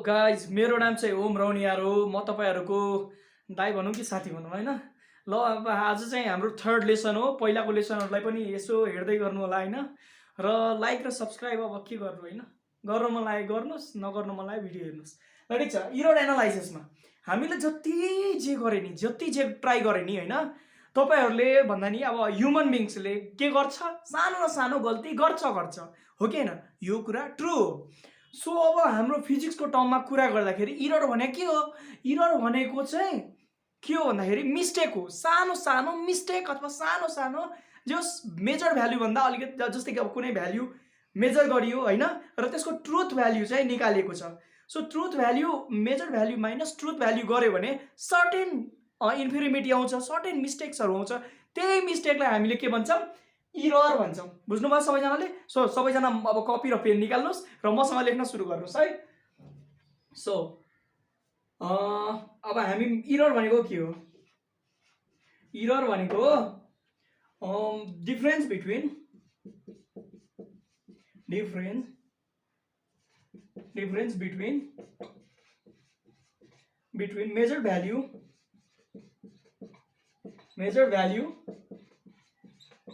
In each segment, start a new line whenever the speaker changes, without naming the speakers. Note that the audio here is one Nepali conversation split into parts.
गाइज मेरो नाम चाहिँ ओम रौनियार हो। म तपाईँहरूको दाइ भनौँ कि साथी भनौँ होइन। ल अब आज चाहिँ हाम्रो थर्ड लेसन हो। पहिलाको लेसनहरूलाई पनि यसो हेर्दै गर्नु होला होइन। र लाइक र सब्सक्राइब अब के गर्नु होइन, गर्नु मन लाग्यो गर्नुहोस्, नगर्नु मन लाग्यो भिडियो हेर्नुहोस्। ल ठिक छ। इरर एनालाइसिसमा हामीले जति जे गरे नि, जति जे ट्राई गरे नि होइन, तपाईँहरूले भन्दा नि अब ह्युमन बिङ्सले के गर्छ, सानो न सानो गल्ती गर्छ हो कि होइन? यो कुरा ट्रु हो। सो अब हाम्रो फिजिक्सको टर्ममा कुरा गर्दाखेरि इरर भनेको के हो? इरर भनेको चाहिँ के हो भन्दाखेरि मिस्टेक हो। सानो सानो मिस्टेक अथवा सानो सानो जस मेजर भ्याल्युभन्दा अलिकति, जस्तै कि अब कुनै भ्याल्यु मेजर गरियो होइन, र त्यसको ट्रुथ भ्याल्यु चाहिँ निकालिएको छ। So truth value, measure value minus truth value गऱ्यो भने सर्टेन इन्फिरिमिटी आउँछ, सर्टेन मिस्टेक्सहरू आउँछ। त्यही मिस्टेकलाई हामीले के भन्छौँ? इरर भन्छौँ। बुझ्नुभयो सबैजनाले? सो सबैजना अब कपी र पेन निकाल्नुहोस् र मसँग लेख्न सुरु गर्नुहोस् है। सो अब हामी इरर भनेको के हो? इरर भनेको difference between measure value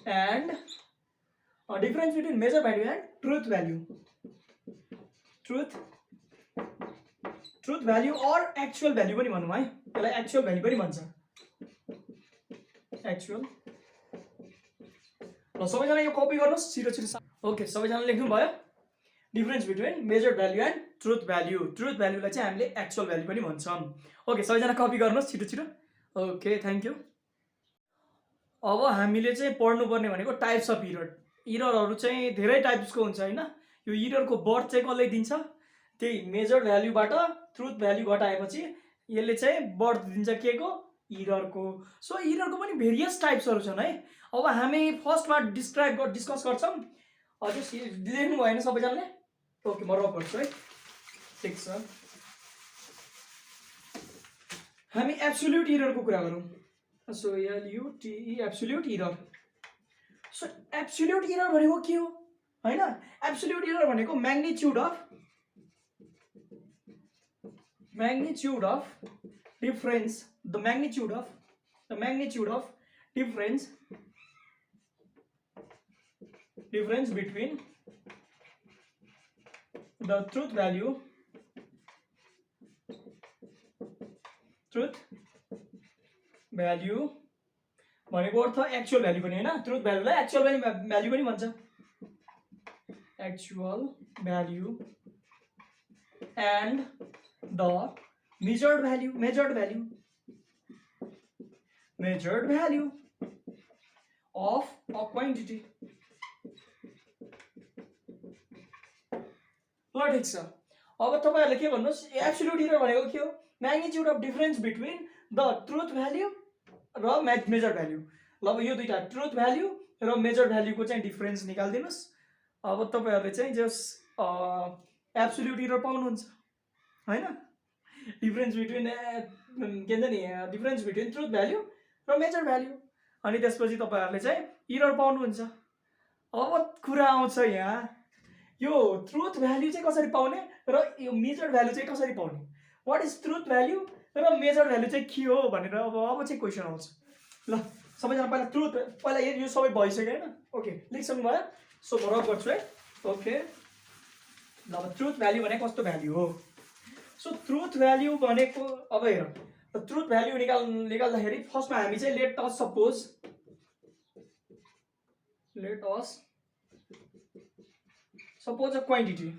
and difference between measure value and truth value or actual value पनि भनौँ है। त्यसलाई एक्चुअल भ्याल्यु पनि भन्छ। एक्चुअल। ल सबैजना यो कपी गर्नुहोस् छिटो। ओके, सबैजना लेख्नु भयो? Difference between measure value and truth value. Truth भ्याल्युलाई चाहिँ हामीले एक्चुअल भ्याल्यु पनि भन्छौँ। ओके, सबैजना कपी गर्नुहोस् छिटो। Okay, thank you. अब हामीले चाहिँ पढ्नुपर्ने भनेको टाइप्स अफ इररहरू चाहिँ धेरै टाइप्सको हुन्छ होइन। यो इररको बर्थ चाहिँ कसले दिन्छ? त्यही मेजर भ्याल्युबाट ट्रुथ भ्याल्यु घटाएपछि यसले चाहिँ बर्थ दिन्छ के को? इररको। सो इररको पनि भेरियस टाइप्सहरू छन् है। अब हामी फर्स्टमा डिस्कस गर्छौँ। हजुर लेख्नु भएन सबैजनाले? ओके, म रफ गर्छु है। ठिक छ, हामी एब्सोल्युट इररको कुरा गरौँ। So LUTE absolute error. So absolute error भनेको के हो होइन? एब्सोल्युट इरर भनेको magnitude of difference, the magnitude of difference between the truth value भनेको अर्थ एक्चुअल भ्याल्यु पनि होइन। ट्रुथ भ्याल्युलाई एक्चुअल भ्याल्यु पनि भन्छ। Actual value and the measured value of a quantity. ल ठिक छ। अब तपाईँहरूले के भन्नुहोस्? एब्सोल्युट इरर भनेको के हो? Magnitude of difference between the truth value र मेजर भ्याल्यु। ल अब यो दुईटा ट्रुथ भ्याल्यु र मेजर भ्याल्युको चाहिँ डिफरेन्स निकालिदिनुहोस्। अब तपाईँहरूले चाहिँ जस एब्सोल्युट इरर पाउनुहुन्छ होइन। डिफरेन्स बिट्विन के भन्छ नि, डिफरेन्स बिट्विन ट्रुथ भ्याल्यु र मेजर भ्याल्यु। अनि त्यसपछि तपाईँहरूले चाहिँ इरर पाउनुहुन्छ। अब कुरा आउँछ यहाँ, यो ट्रुथ भ्याल्यु चाहिँ कसरी पाउने र यो मेजर भ्याल्यु चाहिँ कसरी पाउने? वाट इज ट्रुथ भ्याल्यु र मेजर भ्याल्यु चाहिँ के हो भनेर अब चाहिँ क्वेसन आउँछ। ल सबैजना पहिला यो सबै भइसक्यो होइन? ओके, लेखिसक्नु भयो? सो म रफ गर्छु है। ओके, ल अब ट्रुथ भ्याल्यु भनेको कस्तो भ्याल्यु हो? सो ट्रुथ भ्याल्यु भनेको अब हेर, ट्रुथ भ्याल्यु निकाल्दाखेरि फर्स्टमा हामी चाहिँ let us suppose a quantity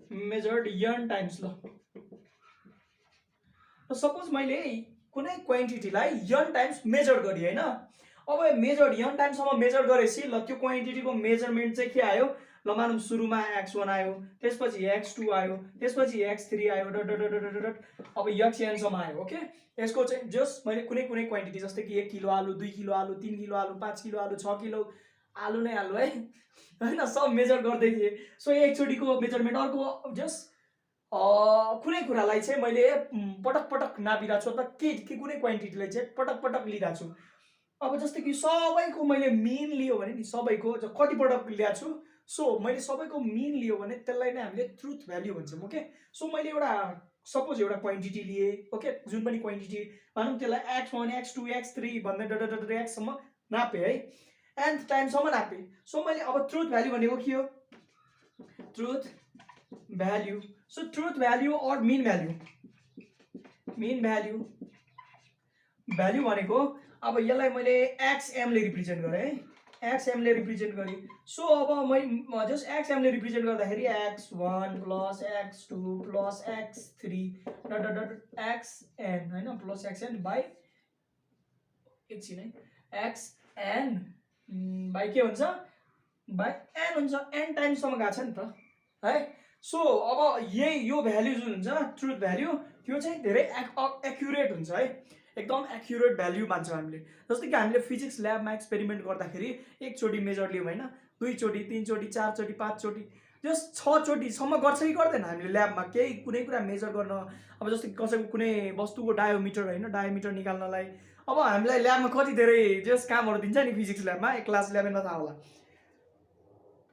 measured n times. ल सपोज मैले कुनै क्वान्टिटीलाई n टाइम्स मेजर गरेँ होइन। अब मेजर n टाइम्ससम्म मेजर गरेपछि ल त्यो क्वान्टिटीको मेजरमेन्ट चाहिँ के आयो? ल मानौँ सुरुमा x1 आयो, त्यसपछि x2 आयो, त्यसपछि x3 आयो, अब xn सम्म आयो। ओके, यसको चाहिँ जस मैले कुनै क्वान्टिटी जस्तै कि 1 किलो आलु, 2 किलो आलु, 3 किलो आलु, 5 किलो आलु, 6 किलो आलु नै आलु है होइन, सब मेजर गर्दै थिएँ। सो एकचोटिको मेजरमेन्ट अर्को जस कुनै कुरालाई चाहिँ मैले पटक पटक नापिरहेको छु अथवा के कुनै क्वान्टिटीलाई चाहिँ पटक पटक लिइरहेको छु। अब जस्तै कि सबैको मैले मिन लियो भने नि सबैको कतिपल्ट ल्याएको छु, सो मैले सबैको मिन लियो भने त्यसलाई नै हामीले ट्रुथ भ्याल्यु भन्छौँ। ओके, सो मैले एउटा सपोज एउटा क्वान्टिटी लिएँ, ओके, जुन पनि क्वान्टिटी भनौँ त्यसलाई x1 x2 x3 भन्दै डट एक्ससम्म नापेँ है, nth टाइमसम्म नापेँ। सो मैले अब ट्रुथ भ्याल्यु भनेको के हो, truth value. So truth value or mean value, mean value value भनेको अब यसलाई मैले xm ले रिप्रेजेन्ट गरेँ है, xm ले रिप्रेजेन्ट गरेँ। सो अब मैले जस्ट xm ले रिप्रेजेन्ट गर्दाखेरि x1 plus x2 plus x3 dot dot dot xn होइन, प्लस xn बाई एकछिन है, xn बाई के हुन्छ, बाई n हुन्छ, n टाइम्ससम्म गएको छ नि त है। सो अब यो भ्याल्यु जुन हुन्छ ट्रुथ भ्याल्यु, त्यो चाहिँ धेरै एक्युरेट हुन्छ है, एकदम एक्युरेट भ्याल्यु मान्छौँ हामीले। जस्तै कि हामीले फिजिक्स ल्याबमा एक्सपेरिमेन्ट गर्दाखेरि एकचोटि मेजर लियौँ होइन, दुईचोटि तीनचोटि चारचोटि पाँचचोटि जस्ट 6 चोटिसम्म गर्छ कि गर्दैन हामीले ल्याबमा केही कुनै कुरा मेजर गर्न। अब जस्तै कसैको कुनै वस्तुको डायोमिटर होइन, डायोमिटर निकाल्नलाई अब हामीलाई ल्याबमा कति धेरै जस्ट कामहरू दिन्छ नि फिजिक्स ल्याबमा, क्लास 11मा थाहा होला।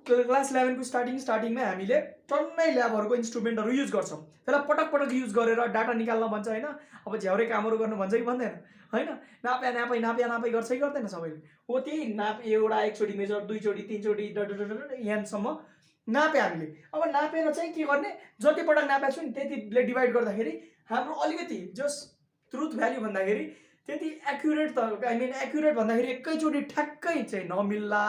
क्लास 11 को स्टार्टिङमै हामीले टन्नै ल्याबहरूको इन्स्ट्रुमेन्टहरू युज गर्छौँ, त्यसलाई पटक पटक युज गरेर डाटा निकाल्न भन्छ होइन। अब झ्याउरे कामहरू गर्नु भन्छ कि भन्दैन होइन, नापे गर्छ कि गर्दैन सबैले, हो त्यही एउटा एकचोटि मेजर दुईचोटि तीनचोटि यहाँसम्म नापे हामीले। अब नापेर चाहिँ के गर्ने, जति पटक नापेको छु नि त्यतिले डिभाइड गर्दाखेरि हाम्रो अलिकति जस्ट ट्रुथ भ्याल्यु भन्दाखेरि त्यति एक्युरेट त आई मिन एक्युरेट भन्दाखेरि एकैचोटि ठ्याक्कै चाहिँ नमिल्ला,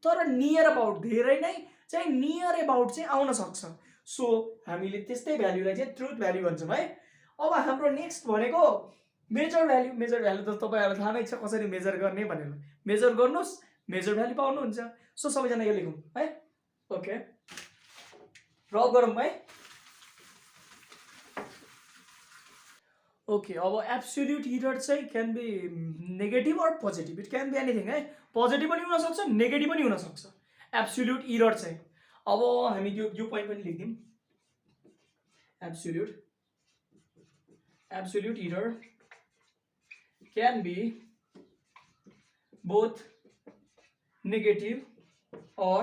तर नियर अबाउट धेरै नै चाहिँ नियर अबाउट चाहिँ आउन सक्छ। सो हामीले त्यस्तै भ्याल्युलाई चाहिँ ट्रुथ भ्याल्यु भन्छौँ है। अब हाम्रो नेक्स्ट भनेको मेजर भ्याल्यु। मेजर भ्याल्यु त तपाईँहरूलाई थाहा नै छ कसरी मेजर गर्ने भनेर, मेजर गर्नुहोस् मेजर भ्याल्यु पाउनुहुन्छ। सो सबैजना यो लेखौँ है, ओके र गरौँ है। ओके, अब एब्सोल्युट इरर चाहिँ can be negative or positive, it can be anything है, पोजिटिभ पनि हुनसक्छ नेगेटिभ पनि हुनसक्छ एब्सोल्युट इरर चाहिँ। अब हामी यो पोइन्ट पनि लेखिदिउँ, absolute error can be both negative or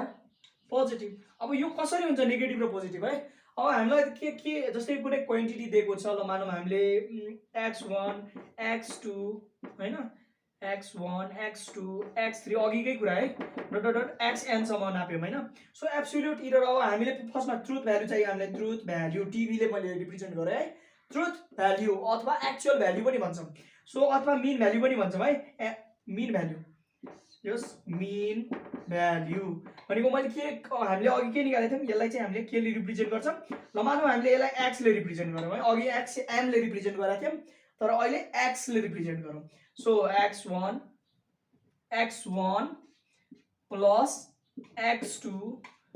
positive. अब यो कसरी हुन्छ नेगेटिभ र पोजिटिभ है। अब हामीलाई के जस्तै कुनै क्वान्टिटी दिएको छ, ल मानौँ हामीले x1 x2 होइन, x1 x2 x3 अघिकै कुरा है डट डट डट xnसम्म नाप्यौँ होइन। सो एब्सोल्युट इरर अब हामीले फर्स्टमा ट्रुथ भ्याल्यु चाहियो हामीलाई, ट्रुथ भ्याल्यु टिभीले मैले रिप्रेजेन्ट गरेँ है, ट्रुथ भ्याल्यु अथवा एक्चुअल भ्याल्यु पनि भन्छौँ। सो अथवा मिन भ्याल्यु पनि भन्छौँ है, मिन भ्याल्यु, यस मिन भ्याल्यु भनेको मैले के हामीले अघि के निकालेको थियौँ, यसलाई चाहिँ हामीले केले रिप्रेजेन्ट गर्छौँ, ल मानौँ हामीले यसलाई एक्सले रिप्रेजेन्ट गरौँ है, अघि xmले रिप्रेजेन्ट गरेका थियौँ तर अहिले एक्सले रिप्रेजेन्ट गरौँ। So x1 plus x2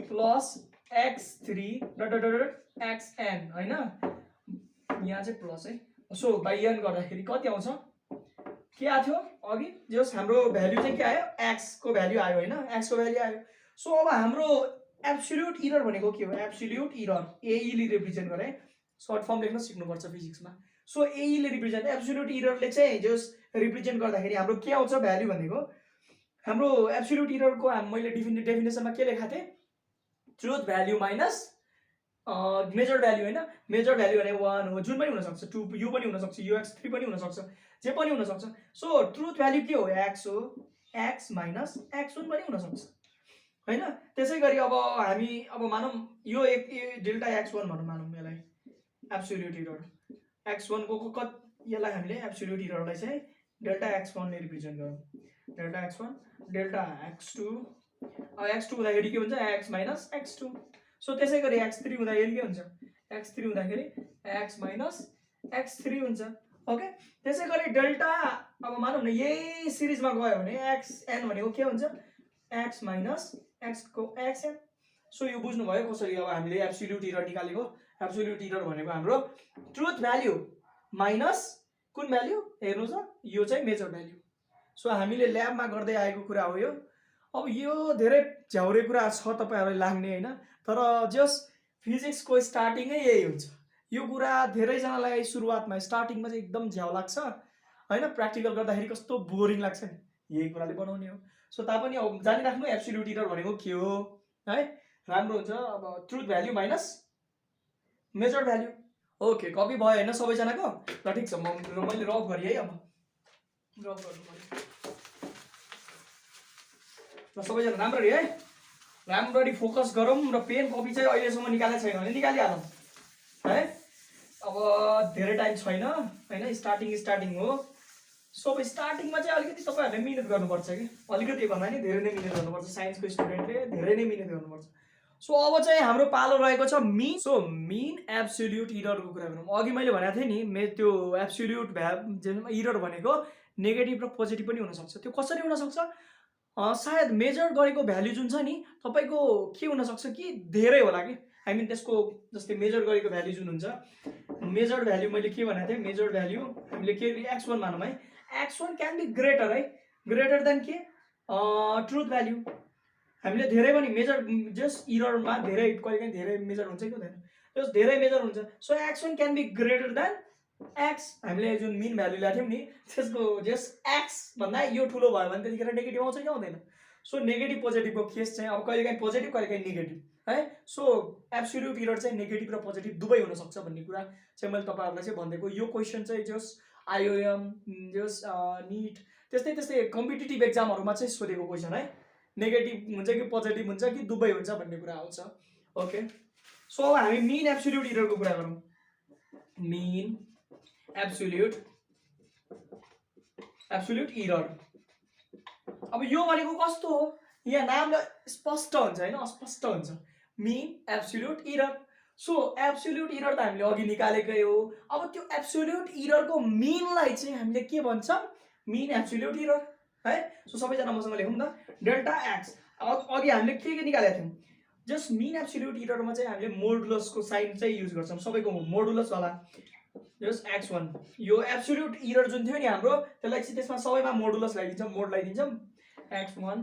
plus x3 dot dot dot xn होइन, यहाँ चाहिँ प्लस है। सो बाई n गर्दाखेरि कति आउँछ, के आएको थियो अघि, जस हाम्रो भ्याल्यु चाहिँ के आयो, x को भ्याल्यु आयो होइन, x को भ्याल्यु आयो। सो अब हाम्रो एब्सोल्युट इरर भनेको के हो, एब्सोल्युट इरर एईले रिप्रेजेन्ट गरे, सर्ट फर्म लेख्न सिक्नुपर्छ फिजिक्समा। सो एईले रिप्रेजेन्ट, एब्सोल्युट इररले चाहिँ जस रिप्रेजेन्ट गर्दाखेरि हाम्रो के आउँछ भ्याल्यु भनेको, हाम्रो एब्सोल्युट इररको मैले डेफिनेसनमा के लेखाएको थिएँ, truth value minus measure value होइन, मेजर भ्याल्यु भने 1 हो, जुन पनि हुनसक्छ, 2 यो पनि हुनसक्छ, यो x3 पनि हुनसक्छ, जे पनि हुनसक्छ। सो ट्रुथ भ्याल्यु के हो, x हो, x माइनस x1 पनि हुनसक्छ होइन। त्यसै गरी अब हामी अब मानौँ यो एक डेल्टा x1 भनौँ, मानौँ यसलाई एब्सोल्युट इरर x1 को यसलाई हामीले एब्सोल्युट इररलाई चाहिँ डेल्टा x1 ले रिप्रेजेन्ट गरौँ, डेल्टा x1 डेल्टा x2, अब x2 हुँदाखेरि के हुन्छ x माइनस x2। सो त्यसै गरी x3 हुँदाखेरि के हुन्छ, x3 हुँदाखेरि x माइनस x3 हुन्छ। ओके, त्यसै गरी डेल्टा अब मानौँ न यही सिरिजमा गयो भने xn भनेको के हुन्छ, x माइनस x को xn। सो यो बुझ्नुभयो कसरी अब हामीले एब्सोल्युट इरर निकालेको। एब्सोल्युट इरर भनेको हाम्रो ट्रुथ भ्याल्यु माइनस कुन भ्याल्यु हेर्नुहोस् त, यो चाहिँ मेजर भ्याल्यु। सो हामीले ल्याबमा गर्दै आएको कुरा हो यो। अब यो धेरै झ्याउरे कुरा छ तपाईहरुलाई लाग्ने हैन, तर जस फिजिक्सको स्टार्टिङै यही हुन्छ। यो कुरा धेरैजनालाई सुरुवातमा स्टार्टिङमा चाहिँ एकदम झ्याउ लाग्छ हैन, प्र्याक्टिकल गर्दाखेरि कस्तो बोरिङ लाग्छ नि, यही कुराले बनाउने हो। सो तापनि अब जानिराख्नु एब्सोल्युट इरर भनेको के हो है, राम्रो हुन्छ। अब truth value minus measure value. Okay, copy भयो होइन सबैजनाको? ल ठिक छ, मैले रफ गरेँ है। अब रफ गर्नु पर्यो ल सबैजना राम्ररी है, राम्ररी फोकस गरौँ र पेन कपी चाहिँ अहिलेसम्म निकालेको छैन भने निकालिहालौँ है। अब धेरै टाइम छैन होइन, स्टार्टिङ हो। सो अब स्टार्टिङमा चाहिँ अलिकति तपाईँहरूले मिहिनेत गर्नुपर्छ कि, अलिकति भन्दा नि धेरै नै मिहिनेत गर्नुपर्छ। साइन्सको स्टुडेन्टले धेरै नै मिहिनेत गर्नुपर्छ। सो अब चाहिँ हाम्रो पालो रहेको छ मिन। सो मिन एब्सोल्युट इररको कुरा गरौँ। अघि मैले भनेको थिएँ नि त्यो एब्सोल्युट इरर भनेको नेगेटिभ र पोजिटिभ पनि हुनसक्छ। त्यो कसरी हुनसक्छ? सायद मेजर गरेको भ्याल्यु जुन छ नि तपाईँको के हुनसक्छ कि धेरै होला कि, आई मिन त्यसको जस्तै मेजर गरेको भ्याल्यु जुन हुन्छ, मेजर भ्याल्यु मैले के भनेको थिएँ, मेजर भ्याल्यु हामीले के x1 मानौँ है, x1 क्यान बी ग्रेटर है, ग्रेटर देन के ट्रुथ भ्याल्यु। हामीले धेरै पनि मेजर जस्ट इररमा धेरै कहिलेकाहीँ धेरै मेजर हुन्छ कि हुँदैन, जस्ट धेरै मेजर हुन्छ। So x1 can be greater than x। हामीले जुन मिन भ्याल्यु ल्याएको थियौँ नि त्यसको जस्ट x भन्दा यो ठुलो भयो भने त्यतिखेर नेगेटिभ आउँछ कि आउँदैन? सो नेगेटिभ पोजिटिभको केस चाहिँ अब कहिलेकाहीँ पोजिटिभ कहिलेकाहीँ नेगेटिभ है। सो एब्सोल्युट इरर चाहिँ नेगेटिभ र पोजिटिभ दुवै हुनसक्छ भन्ने कुरा चाहिँ मैले तपाईँहरूलाई चाहिँ भनिदिएको। यो क्वेसन चाहिँ जस आइओएम जस निट त्यस्तै त्यस्तै कम्पिटिटिभ एक्जामहरूमा चाहिँ सोधेको क्वेसन है, नेगेटिभ हुन्छ कि पोजिटिभ हुन्छ कि दुवै हुन्छ भन्ने कुरा आउँछ। ओके, सो अब हामी मिन एब्सोल्युट इररको कुरा गरौँ। Mean absolute error. अब यो भनेको कस्तो हो, यहाँ नामले स्पष्ट हुन्छ होइन, अस्पष्ट हुन्छ, mean absolute error. So absolute error त हामीले अघि निकालेकै हो। अब त्यो एब्सोल्युट इररको मिनलाई चाहिँ हामीले के भन्छौँ, मिन एब्सोल्युट इरर है। सो सबैजना मसँग लेखौँ त, डेल्टा एक्स। अघि हामीले के निकालेका थियौँ, जस्ट मिन एब्सोल्युट इररमा चाहिँ हामीले मोडुलसको साइन चाहिँ युज गर्छौँ, सबैको मोडुलस होला जस्ट x1। यो एब्सोल्युट इरर जुन थियो नि हाम्रो, त्यसलाई चाहिँ त्यसमा सबैमा मोडुलस लगाइदिन्छौँ, मोड लगाइदिन्छौँ। x1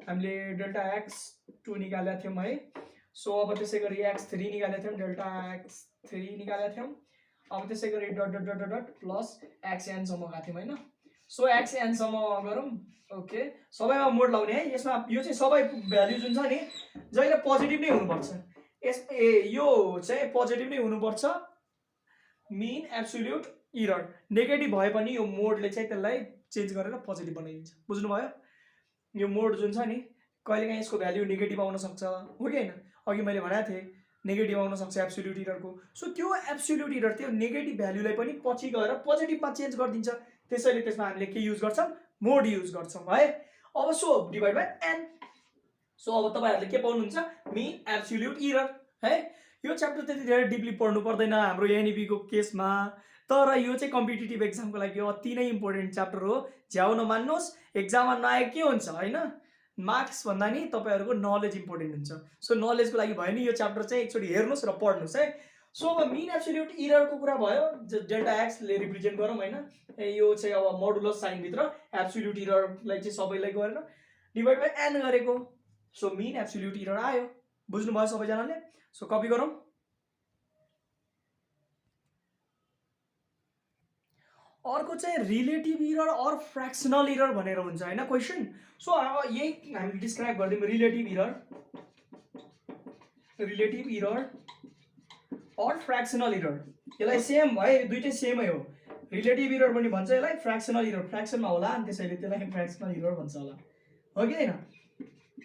हामीले डेल्टा x2 निकालेका थियौँ है। सो अब त्यसै गरी x3 निकालेका थियौँ, डेल्टा x3 निकालेका थियौँ। अब त्यसै गरी dot dot dot dot plus xnसम्म गएको थियौँ होइन। सो xnसम्म गरौँ। ओके, सबैमा मोड लाउने है यसमा। यो चाहिँ सबै भ्याल्यु जुन छ नि जहिले पोजिटिभ नै हुनुपर्छ। यो चाहिँ पोजिटिभ नै हुनुपर्छ मिन एब्सोल्युट इरर। नेगेटिभ भए पनि यो मोडले चाहिँ त्यसलाई चेन्ज गरेर पोजिटिभ बनाइदिन्छ। बुझ्नुभयो? यो मोड जुन छ नि कहिलेकाहीँ यसको भ्याल्यु नेगेटिभ आउन सक्छ, हो कि होइन? अघि मैले भनेको थिएँ नेगेटिभ आउन सक्छ एब्सोल्युट इररको। सो त्यो एब्सोल्युट इरर त्यो नेगेटिभ भ्याल्युलाई पनि पछि गएर पोजिटिभमा चेन्ज गरिदिन्छ। त्यसैले त्यसमा हामीले के युज गर्छौँ, मोड युज गर्छौँ है। अब so divide by N. So अब तपाईँहरूले के पाउनुहुन्छ, मिन एब्सोल्युट इरर है। यो च्याप्टर त्यति धेरै डिपली पढ्नु पर्दैन हाम्रो एनइपीको केसमा, तर यो चाहिँ कम्पिटिटिभ एक्जामको लागि अति नै इम्पोर्टेन्ट च्याप्टर हो। झ्याउ नमान्नुहोस्, एक्जाममा नआए के हुन्छ होइन, मार्क्स भन्दा नि तपाईँहरूको नलेज इम्पोर्टेन्ट हुन्छ। सो नलेजको लागि भयो नि यो च्याप्टर चाहिँ एकचोटि हेर्नुहोस् र पढ्नुहोस् है। सो अब मिन एब्सोल्युट इररको कुरा भयो, डेल्टा एक्सले रिप्रेजेन्ट गरौँ होइन। यो चाहिँ अब मोडुलस साइनभित्र एब्सोल्युट इररलाई चाहिँ सबैलाई गरेर डिभाइड बाई एन गरेको। सो मिन एब्सोल्युट इरर आयो। बुझ्नुभयो सबैजनाले? सो कपी गरौँ। अर्को चाहिँ रिलेटिभ इरर अर फ्र्याक्सनल इरर भनेर हुन्छ होइन क्वेसन। सो अब यही हामीले डिस्क्राइब गरिदिउँ, रिलेटिभ इरर अर फ्र्याक्सनल इरर। यसलाई सेम है, दुइटै सेमै हो। रिलेटिभ इरर पनि भन्छ यसलाई, फ्र्याक्सनल इरर फ्र्याक्सनमा होला अनि त्यसैले त्यसलाई फ्र्याक्सनल इरर भन्छ होला, हो कि होइन?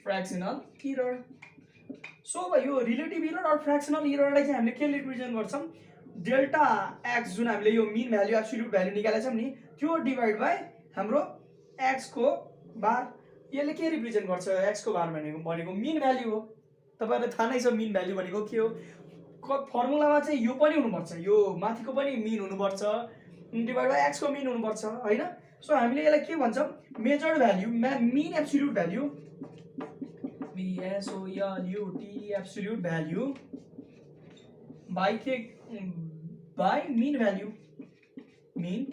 फ्र्याक्सनल इरर। सो अब यो रिलेटिभ इरर अर फ्र्याक्सनल इररलाई चाहिँ हामीले के रिप्रेजेन्ट गर्छौँ, डेल्टा एक्स जुन हामीले यो मिन भ्याल्यु एब्सोल्युट भ्याल्यु निकालेको छौँ नि त्यो डिभाइड बाई हाम्रो एक्सको बार। यसले के रिप्रेजेन्ट गर्छ, एक्सको बार भनेको मिन भ्याल्यु हो। तपाईँहरूलाई थाहा नै छ मिन भ्याल्यु भनेको के हो। फर्मुलामा चाहिँ यो पनि हुनुपर्छ, यो माथिको पनि मिन हुनुपर्छ, डिभाइड बाई एक्सको मिन हुनुपर्छ होइन। सो हामीले यसलाई के भन्छौँ, measured value mean absolute value, MSOLUT absolute value by के, by mean value, mean.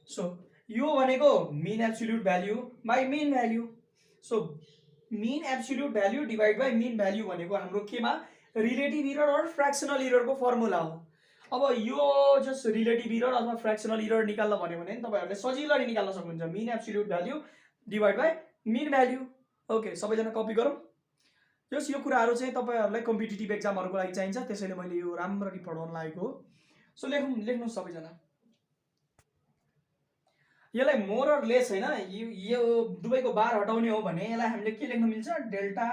So यो भनेको mean absolute value by mean value. So mean absolute value divide by mean value भनेको हाम्रो केमा, रिलेटिभ इरर अर फ्र्याक्सनल इररको फर्मुला हो। अब यो जस्ट रिलेटिभ इरर अथवा फ्र्याक्सनल इरर निकाल्न भन्यो भने तपाईहरुले सजिलै निकाल्न सक्नुहुन्छ mean absolute value divide by mean value. Okay सबैजना कपी गरौँ। जस यो कुराहरु चाहिँ तपाईहरुलाई कम्पिटिटिभ एक्जामहरुको लागि चाहिन्छ, त्यसैले मैले यो राम्ररी पढाउन लागेको हो। सो लेख्नु सबैजना। यसलाई मोर अर लेस हैन, यो दुवैको बार हटाउने हो भने यसलाई हामीले के लेख्न मिल्छ, डेल्टा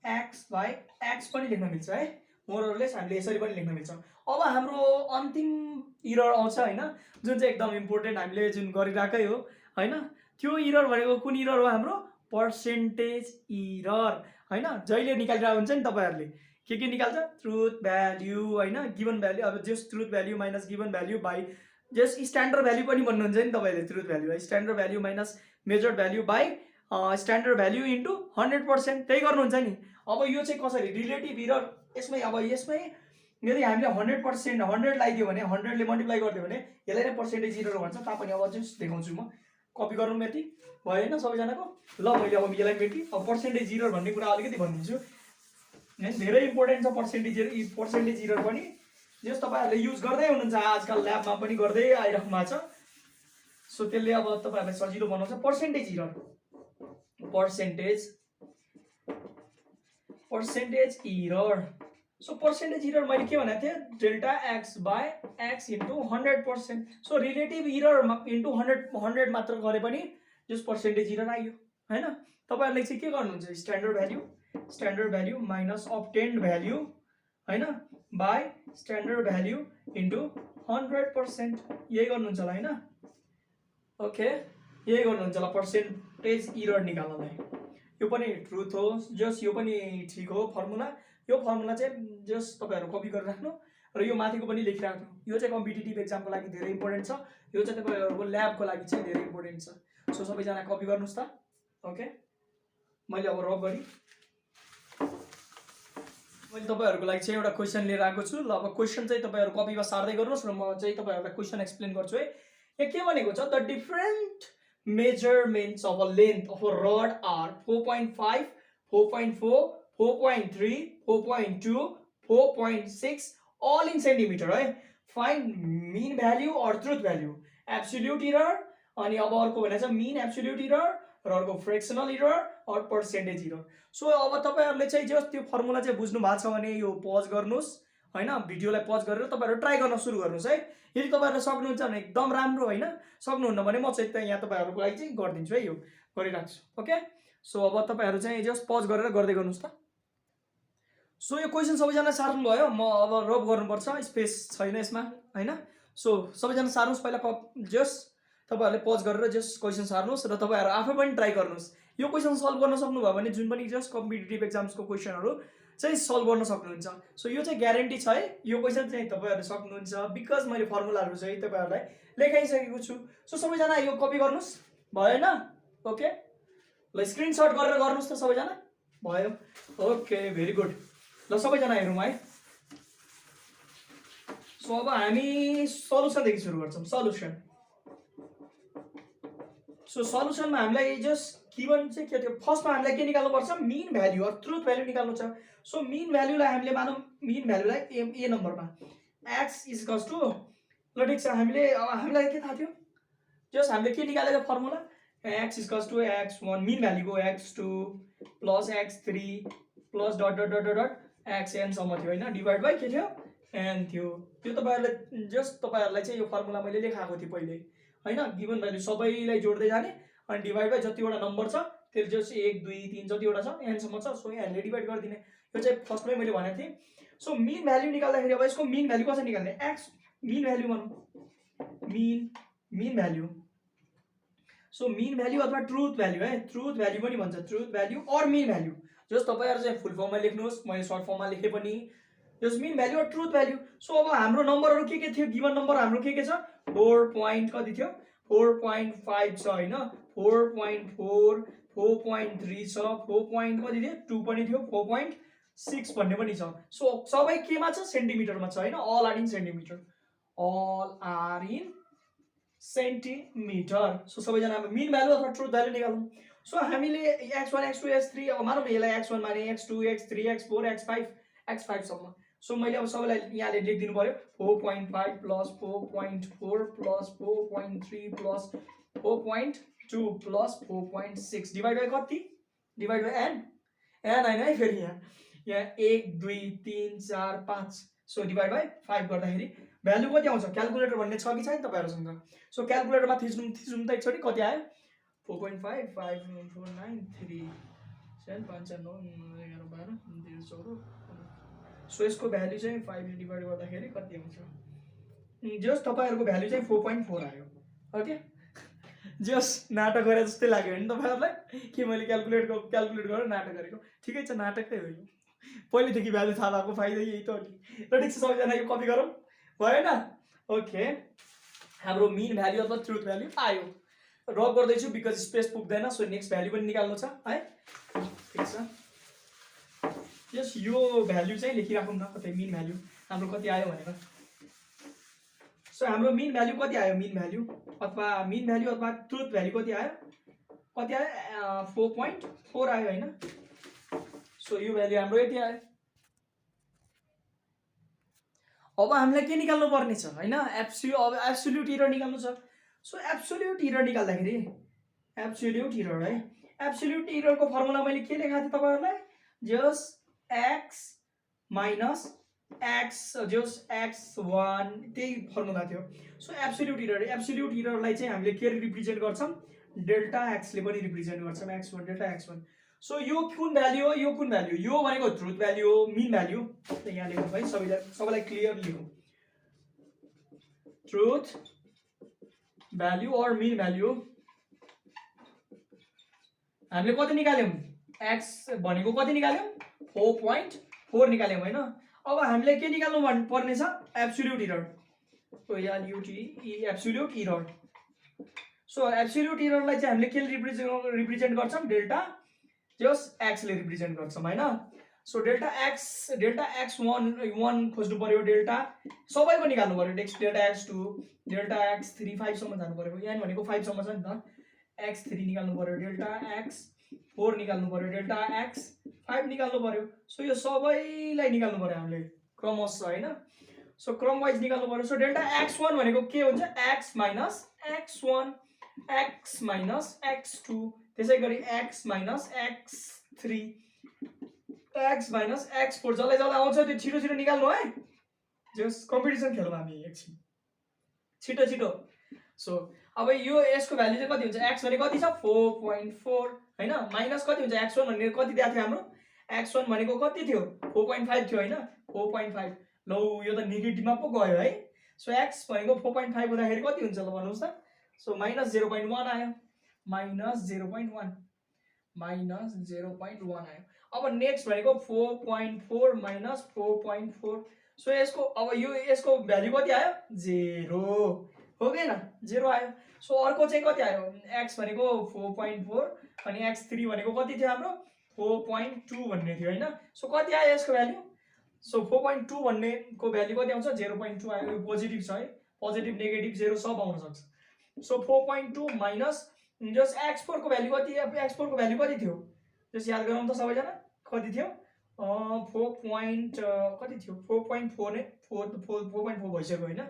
x बाइ x पनि लेख्न मिल्छ है। मोर अर लेस हामीले यसरी पनि लेख्न मिल्छ। अब हाम्रो अन्तिम इरर आउँछ हैन, जुन चाहिँ एकदम इम्पोर्टेन्ट हामीले जुन गरिराकै हो हैन। त्यो इरर भनेको कुन इरर हो हाम्रो, पर्सेन्टेज इरर हैन। जहिले निकालिरहेको हुन्छ नि तपाईहरुले के निकाल्छ, ट्रुथ भ्याल्यु हैन, गिवन भ्याल्यु। अब जस truth value minus given value by जस स्ट्यान्डर्ड भ्याल्यु पनि भन्नुहुन्छ नि तपाईले, ट्रुथ भ्याल्यु है, standard value minus measured value by standard value into 100%, त्यही गर्नुहुन्छ नि। अब यो चाहिँ कसरी रिलेटिभ इरर, यसमै अब यसमै यदि हामीले 100% 100 लगाइदियो भने 100 ले मल्टिप्लाई गरिदियो भने यसलाई नै पर्सेन्टेज इरर भन्छ। तापनि अब जस्ट देखाउँछु म, कपी गरौँ यति भयो हैन सबैजनाको। ल मैले अब यसलाई मेटी अब पर्सेन्टेज इरर भन्ने कुरा अलिकति भनिदिन्छु हैन, धेरै इम्पोर्टेन्ट छ पर्सेन्टेज इरर पनि। जस तपाईहरुले युज गर्दै हुनुहुन्छ आजकल, ल्याबमा पनि गर्दै आइराख्नु भएको छ। सो त्यसले अब तपाईहरुलाई सजिलो बनाउँछ percentage error. Percentage error. So percentage error मैले के भनेको थिएँ, delta x by x into 100%। So relative error into 100 मात्र गरे पनि जस पर्सेन्टेज इरर आयो हैन। तपाईहरुले चाहिँ के गर्नुहुन्छ, standard value minus obtained value हैन बाइ स्ट्यान्डर्ड भ्याल्यु इन्टु 100%, यही गर्नुहुन्छ होला हैन। ओके यही गर्नुहुन्छ होला पर्सेन्टेज इरर निकाल्नलाई। यो पनि ट्रुथ हो, जस यो पनि ठीक हो फर्मुला। यो फर्मुला चाहिँ जस तपाईहरु कपी गरेर राख्नु र यो माथिको पनि लेखिराख्नु। यो चाहिँ कम्पिटिटिभ एक्जामको लागि धेरै इम्पोर्टेन्ट छ, यो चाहिँ तपाईहरुको ल्याबको लागि चाहिँ धेरै इम्पोर्टेन्ट छ। सो सबैजना कपी गर्नुस् त। ओके मैले अब रब गरी मैले तपाईहरुको लागि चाहिँ एउटा क्वेशन लिएर आएको छु। ल अब क्वेशन चाहिँ तपाईहरु कपीमा सार्दै गर्नुस् र म चाहिँ तपाईहरुलाई क्वेशन एक्सप्लेन गर्छु है। यहाँ के भनेको छ, the different measurements of a length of a rod are 4.5, 4.4, 4.3, 4.2, 4.6 all in centimeter है। Find mean value or truth value, absolute error अनि अब अर्को भनेको छ mean absolute error र अर्को fractional error or percentage error। So अब तपाईहरुले चाहिँ जस त्यो फर्मुला चाहिँ बुझ्नु भएको छ भने यो पज गर्नुस् हैन, भिडियोलाई पज गरेर तपाईहरु ट्राई गर्न सुरु गर्नुस् है। यदि तपाईहरुले सक्नुहुन्छ भने एकदम राम्रो हैन, सक्नुहुन्न भने म चाहिँ यहाँ तपाईहरुको लागि चाहिँ गर्दिन्छु है, यो गरिराख्छु। ओके सो अब तपाईहरु चाहिँ जस्ट पज गरेर गर्दै गर्नुस् त। सो यो क्वेशन सबैजना सार्नु भयो, म अब रब गर्नुपर्छ, स्पेस छैन यसमा हैन। सो सबैजना सार्नुस् पहिला जस्ट तपाईहरुले पज गरेर जस्ट क्वेशन सार्नुस् र तपाईहरु आफै पनि ट्राई गर्नुस्। यो क्वेशन सल्भ गर्न सक्नु भयो भने जुन पनि जस्ट कम्पिटिटिभ एक्जाम्सको क्वेशनहरु चाहिँ सल्भ गर्न सक्नुहुन्छ। सो यो चाहिँ ग्यारेन्टी छ है, यो क्वेशन चाहिँ तपाईहरुले सक्नुहुन्छ बिकज मैले फर्मुलाहरु चाहिँ तपाईहरुलाई लेखाइसकेको छु। सो सबैजना यो कपी गर्नुस् भयो हैन। ओके ल स्क्रिनशट गरेर गर्नुस् त सबैजना भयो। Okay very good. ल सबैजना हेरौँ है। सो अब हामी सल्युसनदेखि सुरु गर्छौं। सो सल्युसनमा हामीलाई जस्ट गिवन चाहिँ के थियो, फर्स्टमा हामीलाई के निकाल्नु पर्छ, मीन भ्याल्यु अर ट्रुथ भ्याल्यु निकाल्नु छ। सो मीन भ्याल्युलाई हामीले मानौं, मीन भ्याल्युलाई ए नम्बरमा x इक्वल्स टु, ल ठीक छ हामीलाई के थाहा थियो, जस्ट हामीले के निकालेको formula x equals to x1 mean भ्याल्युको x2 plus x3 plus dot dot dot dot xn सम्म थियो हैन, डिभाइड बाइ के थियो n थियो। त्यो तपाईहरुले जस्ट तपाईहरुलाई चाहिँ यो फर्मुला मैले लेखाएको थिए पहिले हैन। गिवन भ्याल्यु सबैलाई जोड्दै जाने अनि डिभाइड बाइ जतिवटा नम्बर छ त्यसले जस्ट 1 2 3 जतिवटा छ n सम्म छ, सो यहाँले डिभाइड गरिदिने। यो चाहिँ फर्स्टमै मैले भनेको थिएँ। सो मीन भ्याल्यु निकाल्दाखेरि अब यसको मीन भ्याल्यु कसरी निकाल्ने, x मीन भ्याल्यु भनौं, mean value. So mean value अथवा ट्रुथ भ्याल्यु है, ट्रुथ भ्याल्यु पनि भन्छ, truth value or mean value. Just तपाईहरु चाहिँ फुल फर्ममा लेख्नुहोस्, मैले सर्ट फर्ममा लेखे पनि just mean value or truth value. So अब हाम्रो नम्बरहरु के थियो, गिवन नम्बर हाम्रो के छ, 4 पॉइंट कति थियो, 4.5 छ हैन, 4.4 4.3 छ, 4 पॉइंट कति थियो 2 पनि थियो, 4.6 भन्ने पनि छ। सो सबै केमा छ, सेन्टिमिटरमा छ हैन, all are in centimetre, all are in centimetre. So सबैजना मीन भ्याल्यु अथवा ट्रुथ भ्याल्यु निकालौं। सो हामीले x1 x2 x3 अब मानौं यसलाई x1 माने x2 x3 x4 x5 सम्म। सो मैले अब सबैलाई यहाँले लेखिदिनु पर्यो 4.5 plus 4.4 plus 4.3 plus 4.2 plus 4.6 divide by कति डिभाइड बाई एन एन होइन है फेरि यहाँ 1 2 3 4 5 सो डिभाइड बाई 5 गर्दाखेरि भ्यालु कति आउँछ क्यालकुलेटर भन्ने छ कि छैन तपाईँहरूसँग सो क्यालकुलेटरमा थिच्नु त एकचोटि कति आयो 4.5 5 4 9 3 7 5 4 9 11 12 13 14 सो यसको भ्यालु चाहिँ 5 डिभाइड गर्दाखेरि कति आउँछ जस तपाईँहरूको भ्यालु चाहिँ 4.4 आयो ओके जस नाटक गरे जस्तै लाग्यो नि तपाईँहरूलाई के मैले क्यालकुलेट गरेर नाटक गरेको ठिकै छ नाटकै हो यो पहिलेदेखि भ्यालु थाहा भएको फाइदा यही त हो नि र ठिक छ सबैजना यो कपी गरौँ भएन ओके हाम्रो मिन भ्यालु अथवा ट्रुथ भ्यालु आयो रब गर्दैछु बिकज स्पेस पुग्दैन सो नेक्स्ट भ्यालु पनि निकाल्नु छ है ठिक छ यस यो भ्यालु चाहिँ लेखिराखौँ न कतै मिन भ्यालु हाम्रो कति आयो भनेर सो हाम्रो मिन भ्यालु कति आयो मिन भ्यालु अथवा ट्रुथ भ्यालु कति आयो 4.4 आयो हैन सो यो भ्यालु हाम्रो यति आयो अब हामीलाई के निकाल्नु पर्ने छ हैन एब्सोल्युट एरर निकाल्नु छ सो एब्सोल्युट एरर निकाल्दाखेरि एब्सोल्युट एरर है एब्सोल्युट एररको फर्मुला मैले के लेखाएको थिएँ तपाईहरुलाई जस x माइनस x जस x1 त्यही फर्मुला थियो सो एब्सोल्युट एररलाई चाहिँ हामीले के रिप्रेजेन्ट गर्छौं डेल्टा x ले पनि रिप्रेजेन्ट गर्छौं x1 डेल्टा x1 सो यो कुन भ्यालु हो यो कुन भ्यालु यो भनेको ट्रुथ भ्यालु हो मिन भ्यालु त यहाँ लेखौँ है सबैलाई क्लियर लेखौँ ट्रुथ भ्यालु और मिन भ्यालु हामीले कति निकाल्यौं x भनेको कति निकाल्यौं 4.4 निकाल्यौं हैन अब हामीले के निकाल्नु पर्ने छ absolute error so absolute error so absolute एररलाई चाहिँ हामीले के रिप्रेजेन्ट गर्छौं डेल्टा जस x ले रिप्रेजेन्ट गर्छौं हैन सो डेल्टा x1 खोज्नु पर्यो डेल्टा सबैको निकाल्नु पर्यो डेल्टा x2 डेल्टा x3 5 सम्म जानु पर्यो यहाँ भनेको 5 सम्म छ नि त x3 निकाल्नु पर्यो डेल्टा x4 निकाल्नु पर्यो डेल्टा x5 निकाल्नु पर्यो सो यो सबैलाई निकाल्नु पर्यो हामीले क्रमशः हैन सो क्रम वाइज निकाल्नु पर्यो सो डेल्टा x1 भनेको के हुन्छ x minus x1 x minus x2 त्यसैगरी x minus x3 x minus x4 जसलाई आउँछ त्यो छिटो छिटो निकाल्नु है जस कम्पिटिसन खेलौँ हामी एकछिन छिटो छिटो सो अब यो यसको भ्यालु चाहिँ कति हुन्छ x भने कति छ 4.4 हैन माइनस कति हुन्छ x1 भन्ने कति दिएको थियो हाम्रो x1 भनेको कति थियो 4.5 थियो हैन 4.5 लौ यो त नेगेटिभमा पो गयो है सो x भनेको 4.5 हुँदाखेरि कति हुन्छ ल भन्नुस् त सो माइनस 0.1 आयो माइनस 0.1 आयो अब नेक्स्ट भनेको 4.4 माइनस 4.4 सो यसको अब यो यसको भ्यालु कति आयो 0 हो कि हैन 0 आयो सो अर्को चाहिँ कति आयो x भनेको 4.4 अनि x3 भनेको कति थियो हाम्रो 4.2 भन्ने थियो हैन सो कति आयो यसको भ्यालु सो 4.2 भन्ने को भ्यालु कति आउँछ 0.2 आयो यो पोजिटिभ छ है पोजिटिभ नेगेटिभ 0 सब आउन सक्छ सो 4.2 माइनस जस x4 को भ्यालु कति x4 को भ्यालु कति थियो जस याद गरौँ त सबैजना कति थियो 4. कति थियो 4.4 ने 4.4 भइसक्यो हैन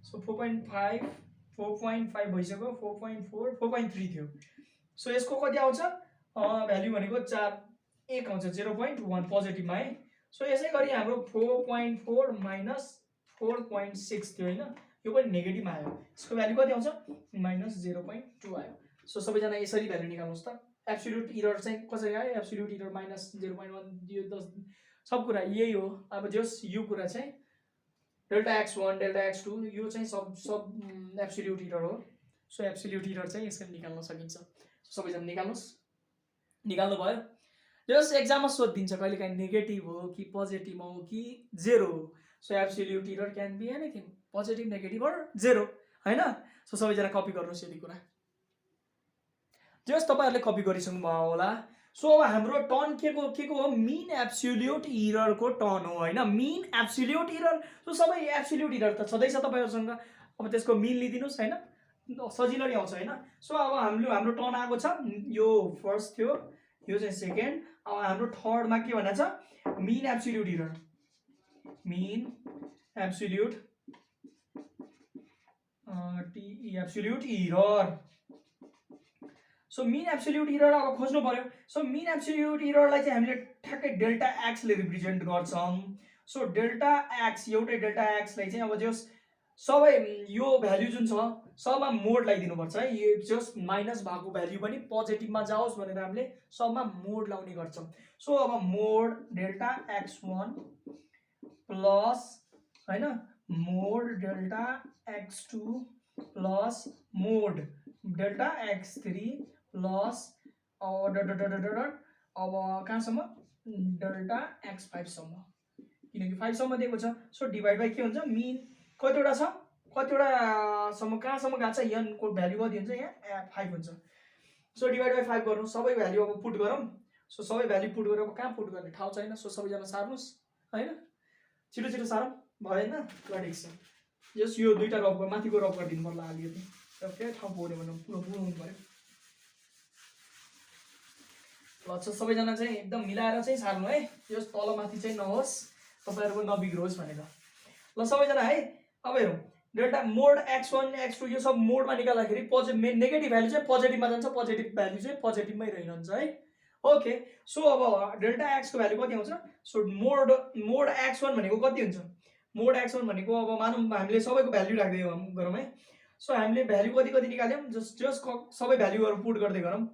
सो 4.5 भइसक्यो 4.4 4.3 थियो सो यसको कति आउँछ भ्यालु भनेको 1 आउँछ 0.1 पोजिटिभमा है सो यसै गरी हाम्रो 4.4 माइनस 4.6 थियो हैन यो पनि नेगेटिभमा आयो यसको भ्यालु कति आउँछ माइनस 0.2 आयो सो सबैजना यसरी भ्यालु निकाल्नुस् त एब्सोल्युट एरर चाहिँ कसरी आयो एब्सोल्युट एरर माइनस 0.1 यो 10 सब कुरा यही हो अब जस यो कुरा चाहिँ डेल्टा x1 डेल्टा x2 यो चाहिँ सब एब्सोल्युट एरर हो सो एब्सोल्युट एरर चाहिँ यसरी निकाल्न सकिन्छ सो सबैजना निकाल्नु भयो जस एक्जाममा सोधिन्छ कहिलेकाहीँ नेगेटिभ हो कि पोजिटिभ हो कि 0 हो so absolute error can be anything positive negative or 0 हैन सो सबैजना कपी गर्नुस् यदि कुरा जस तपाईहरुले कपी गरिसक्नु भयो होला सो अब हाम्रो टर्न के को हो मीन एब्सोल्युट एरर को टर्न हो हैन मीन एब्सोल्युट एरर सो सबै एब्सोल्युट एरर त छदैछ तपाईहरुसँग अब त्यसको मीन लिदिनुस् हैन सजिलै आउँछ हैन सो अब हाम्रो टर्न आएको छ यो फर्स्ट थियो यो चाहिँ सेकेन्ड अब हाम्रो थर्ड मा के भन्न छ mean absolute error mean absolute absolute error. So mean absolute error अब खोज्नु पर्यो. सो mean absolute error लाई चाहिँ हामीले ठ्याक्कै डेल्टा x ले रिप्रेजेन्ट गर्छौं. सो डेल्टा x एउटै डेल्टा x लाई चाहिँ अब जस सबै यो भ्यालु जुन छ सबमा मोड लगाइदिनु पर्छ है. यो जस माइनस भएको भ्यालु पनि पोजिटिभमा जाओस् भनेर हामीले सबमा मोड लाउने गर्छौं. सो अब मोड डेल्टा x1 प्लस हैन मोड डेल्टा x2 प्लस मोड डेल्टा x3 प्लस अब अब कहाँसम्म डेल्टा x5 सम्म, किनकि 5 सम्म दिएको छ. सो डिभाइड बाइ के हुन्छ मिन कतिवटा छ कतिवटा सम्म कहाँसम्म गएको छ n को भ्यालु कति हुन्छ यहाँ 5 हुन्छ. सो डिभाइड बाइ 5 गर्नु सबै भ्यालु अब पुट गरौँ. सो सबै भ्यालु पुट गरेर अब कहाँ पुट गर्ने ठाउँ छैन. सो सबैजना सार्नुस् हैन, छिटो छिटो सारौँ भएन ल ठिक छ. जस यो दुईटा रफ माथिको रफ गरिदिनु पर्ला अलिकति ओके ठाउँ पुग्यो भने पुरो पुराउनु पर्यो. ल सबैजना चाहिँ एकदम मिलाएर चाहिँ सार्नु है, यो तल माथि चाहिँ नहोस् तपाईहरुको नबिग्रोस् भनेर. ल सबैजना है अब हेरौँ डेल्टा मोड x1 x2 यो सब मोडमा निकाल्दाखेरि पोजिटिभ नेगेटिभ भ्यालु चाहिँ पोजिटिभमा जान्छ, पोजिटिभ भ्यालु चाहिँ पोजिटिभमै रहिरहन्छ है. ओके सो अब डेल्टा x को भ्यालु कति आउँछ. सो मोड x1 भनेको कति हुन्छ. मोड x1 भनेको अब मानौँ हामीले सबैको भ्यालु राख्दै गरौँ है. सो हामीले भ्यालु कति कति निकाल्यौं जस सबै भ्यालुहरु पुट गर्दै गरौँ.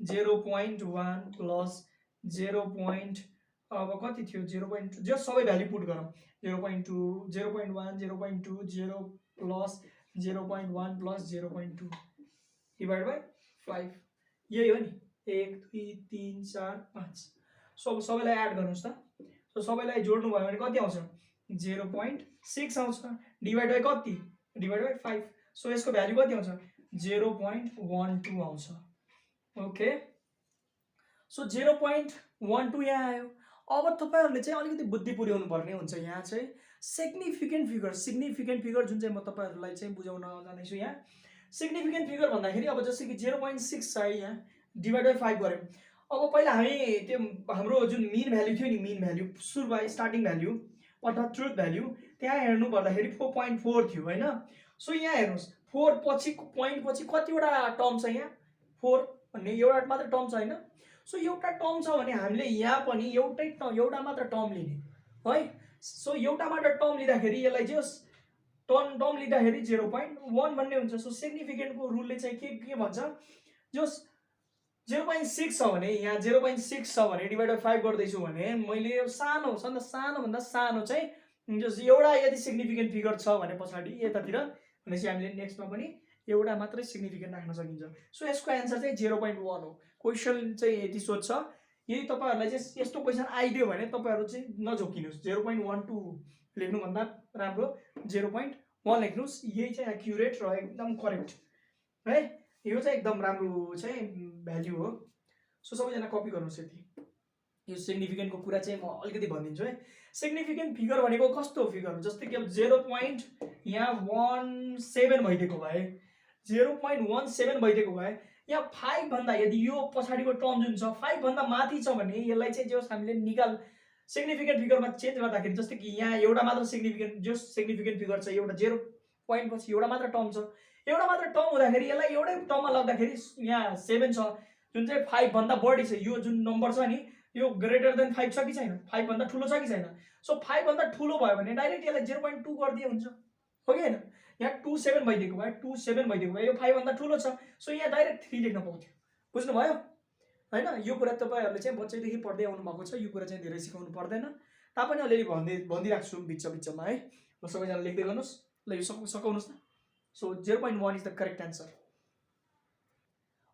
0.1 प्लस 0. अब कति थियो 0.2 जस सबै भ्यालु पुट गरौँ 0.2 0.1 0.2 0 प्लस 0.1 प्लस 0.2 डिवाइड बाइ 5 यही हो नि 1 2 3 4 5. सो अब सबैलाई एड गर्नुस् त. सो सबैलाई जोड्नु भयो भने कति आउँछ 0.6 आउँछ डिवाइड बाइ कति डिवाइड बाइ 5. सो यसको भ्यालु कति आउँछ 0.12 आउँछ. ओके सो 0.12 यहाँ आयो. अब तपाईहरुले चाहिँ अलिकति बुद्धि पुर्याउनु पर्ने हुन्छ. यहाँ चाहिँ सिग्निफिकेन्ट फिगर जुन चाहिँ म तपाईहरुलाई चाहिँ बुझाउन जान्दैछु. यहाँ सिग्निफिकेन्ट फिगर भन्दाखेरि अब जस्तै कि 0.6 छ यहाँ डिवाइड बाइ 5 गर्यौं. अब पहिला हामी त्यो हाम्रो जुन मिन भ्यालु थियो नि मिन भ्यालु सुरुमा स्टार्टिङ भ्यालु अर्थात ट्रुथ भ्यालु त्यहाँ हेर्नु पर्दाखेरि 4.4 थियो हैन. सो यहाँ हेर्नुस् 4 पछि पोइन्ट पछि कतिवटा टर्म छ यहाँ 4 भन्ने एउटा मात्र टर्म छ हैन. सो एउटा टर्म छ भने हामीले यहाँ पनि एउटा मात्र टर्म लिने है. सो एउटा मात्र टर्म लिँदाखेरि यसलाई जस टर्म लिँदाखेरि 0.1 भन्ने हुन्छ. सो सिग्निफिकेन्ट को रुलले चाहिँ के भन्छ जस 0.6 छ भने यहाँ 0.6 छ भने डिवाइड बाइ 5 गर्दै छु भने मैले सानो भन्दा सानो चाहिँ जस एउटा यदि सिग्निफिकेन्ट फिगर छ भने पछाडी यतातिर भनेपछि हामीले नेक्स्टमा पनि एउटा मात्रै सिग्निफिकेन्ट राख्न सकिन्छ. सो यसको आन्सर चाहिँ 0.1 हो. क्वेशन चाहिँ यति सोध्छ. यदि तपाईहरुलाई चाहिँ यस्तो क्वेशन आइदियो भने तपाईहरु चाहिँ नझोकिनुस्. 0.12 लेख्नु भन्दा राम्रो 0.1 लेख्नुस्. यही चाहिँ एक्युरेट र एकदम करेक्ट है. यो चाहिँ एकदम राम्रो चाहिँ भ्यालु हो. सो सबैजना कपी गर्नुस्. यति यो सिग्निफिकेन्ट को कुरा चाहिँ म अलिकति भनिदिन्छु है. सिग्निफिकेन्ट फिगर भनेको कस्तो फिगर हो जस्तै कि अब 0.17 भइदिएको भए 0.17 भइदिएको भए यहाँ 5 भन्दा यदि यो पछाडीको टर्म जुन छ 5 भन्दा माथि छ भने यसलाई चाहिँ जस हामीले निकाल सिग्निफिकेन्ट फिगरमा चेन्ज गर्दाखेरि जस्तै कि यहाँ एउटा मात्र सिग्निफिकेन्ट जस सिग्निफिकेन्ट फिगर छ एउटा 0 पोइन्ट पछि एउटा मात्र टर्म छ. एउटा मात्र टर्म हुँदाखेरि यसलाई एउटै टर्ममा लाग्दाखेरि यहाँ 7 छ जुन चाहिँ 5 भन्दा बढी छ. यो जुन नम्बर छ नि यो ग्रेटर देन 5 छ कि छैन 5 भन्दा ठुलो छ कि छैन. सो 5 भन्दा ठुलो भयो भने डाइरेक्ट यसलाई 0.2 गरिदिए हुन्छ हो कि हैन. यहाँ 27 भइदिएको भए 27 भइदिएको भए यो 5 भन्दा ठुलो छ. सो यहाँ डाइरेक्ट 3 लेख्न पाउँथ्यो. बुझ्नु भयो हैन. यो कुरा तपाईहरुले चाहिँ बच्चैदेखि पढ्दै आउनु भएको छ. यो कुरा चाहिँ धेरै सिकाउनु पर्दैन तापनि अलिअलि भनिदिराख्छु बिचमा है. ल सबैजना लेख्दै गर्नुस्. ल यो सकाउनुस् न. So 0.1 is the correct answer.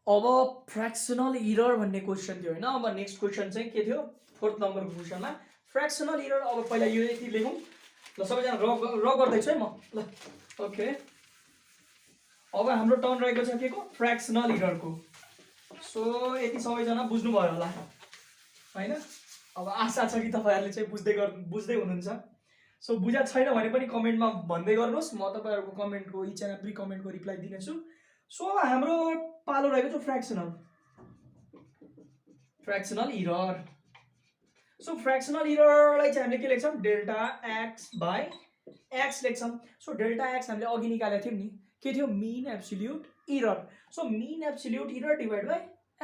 अब फ्र्याक्सनल इरर भन्ने क्वेशन थियो हैन. अब नेक्स्ट क्वेशन चाहिँ के थियो 4th नम्बरको क्वेशनमा फ्र्याक्सनल इरर. अब पहिला यो यति लेखौँ. ल सबैजना र गर्दैछु है म. ल ओके अब हाम्रो टर्न रहेको छ के को फ्र्याक्सनल इररको. सो यति सबैजना बुझ्नु भयो होला हैन. अब आशा छ कि तपाईहरुले चाहिँ बुझ्दै हुनुहुन्छ. सो बुझा छैन भने पनि कमेन्टमा भन्दै गर्नुस्. म तपाईहरुको कमेन्टको इच एन्ड एभ्री कमेन्टको रिप्लाई दिनेछु. सो हाम्रो पालो रहेको छ फ्र्याक्सनल इरर. सो फ्र्याक्सनल इररलाई चाहिँ हामीले के लेख्छौँ डेल्टा एक्स बाई एक्स लेख्छौँ सो डेल्टा एक्स हामीले अघि निकालेको थियौँ नि के थियो mean absolute error so mean absolute error divide by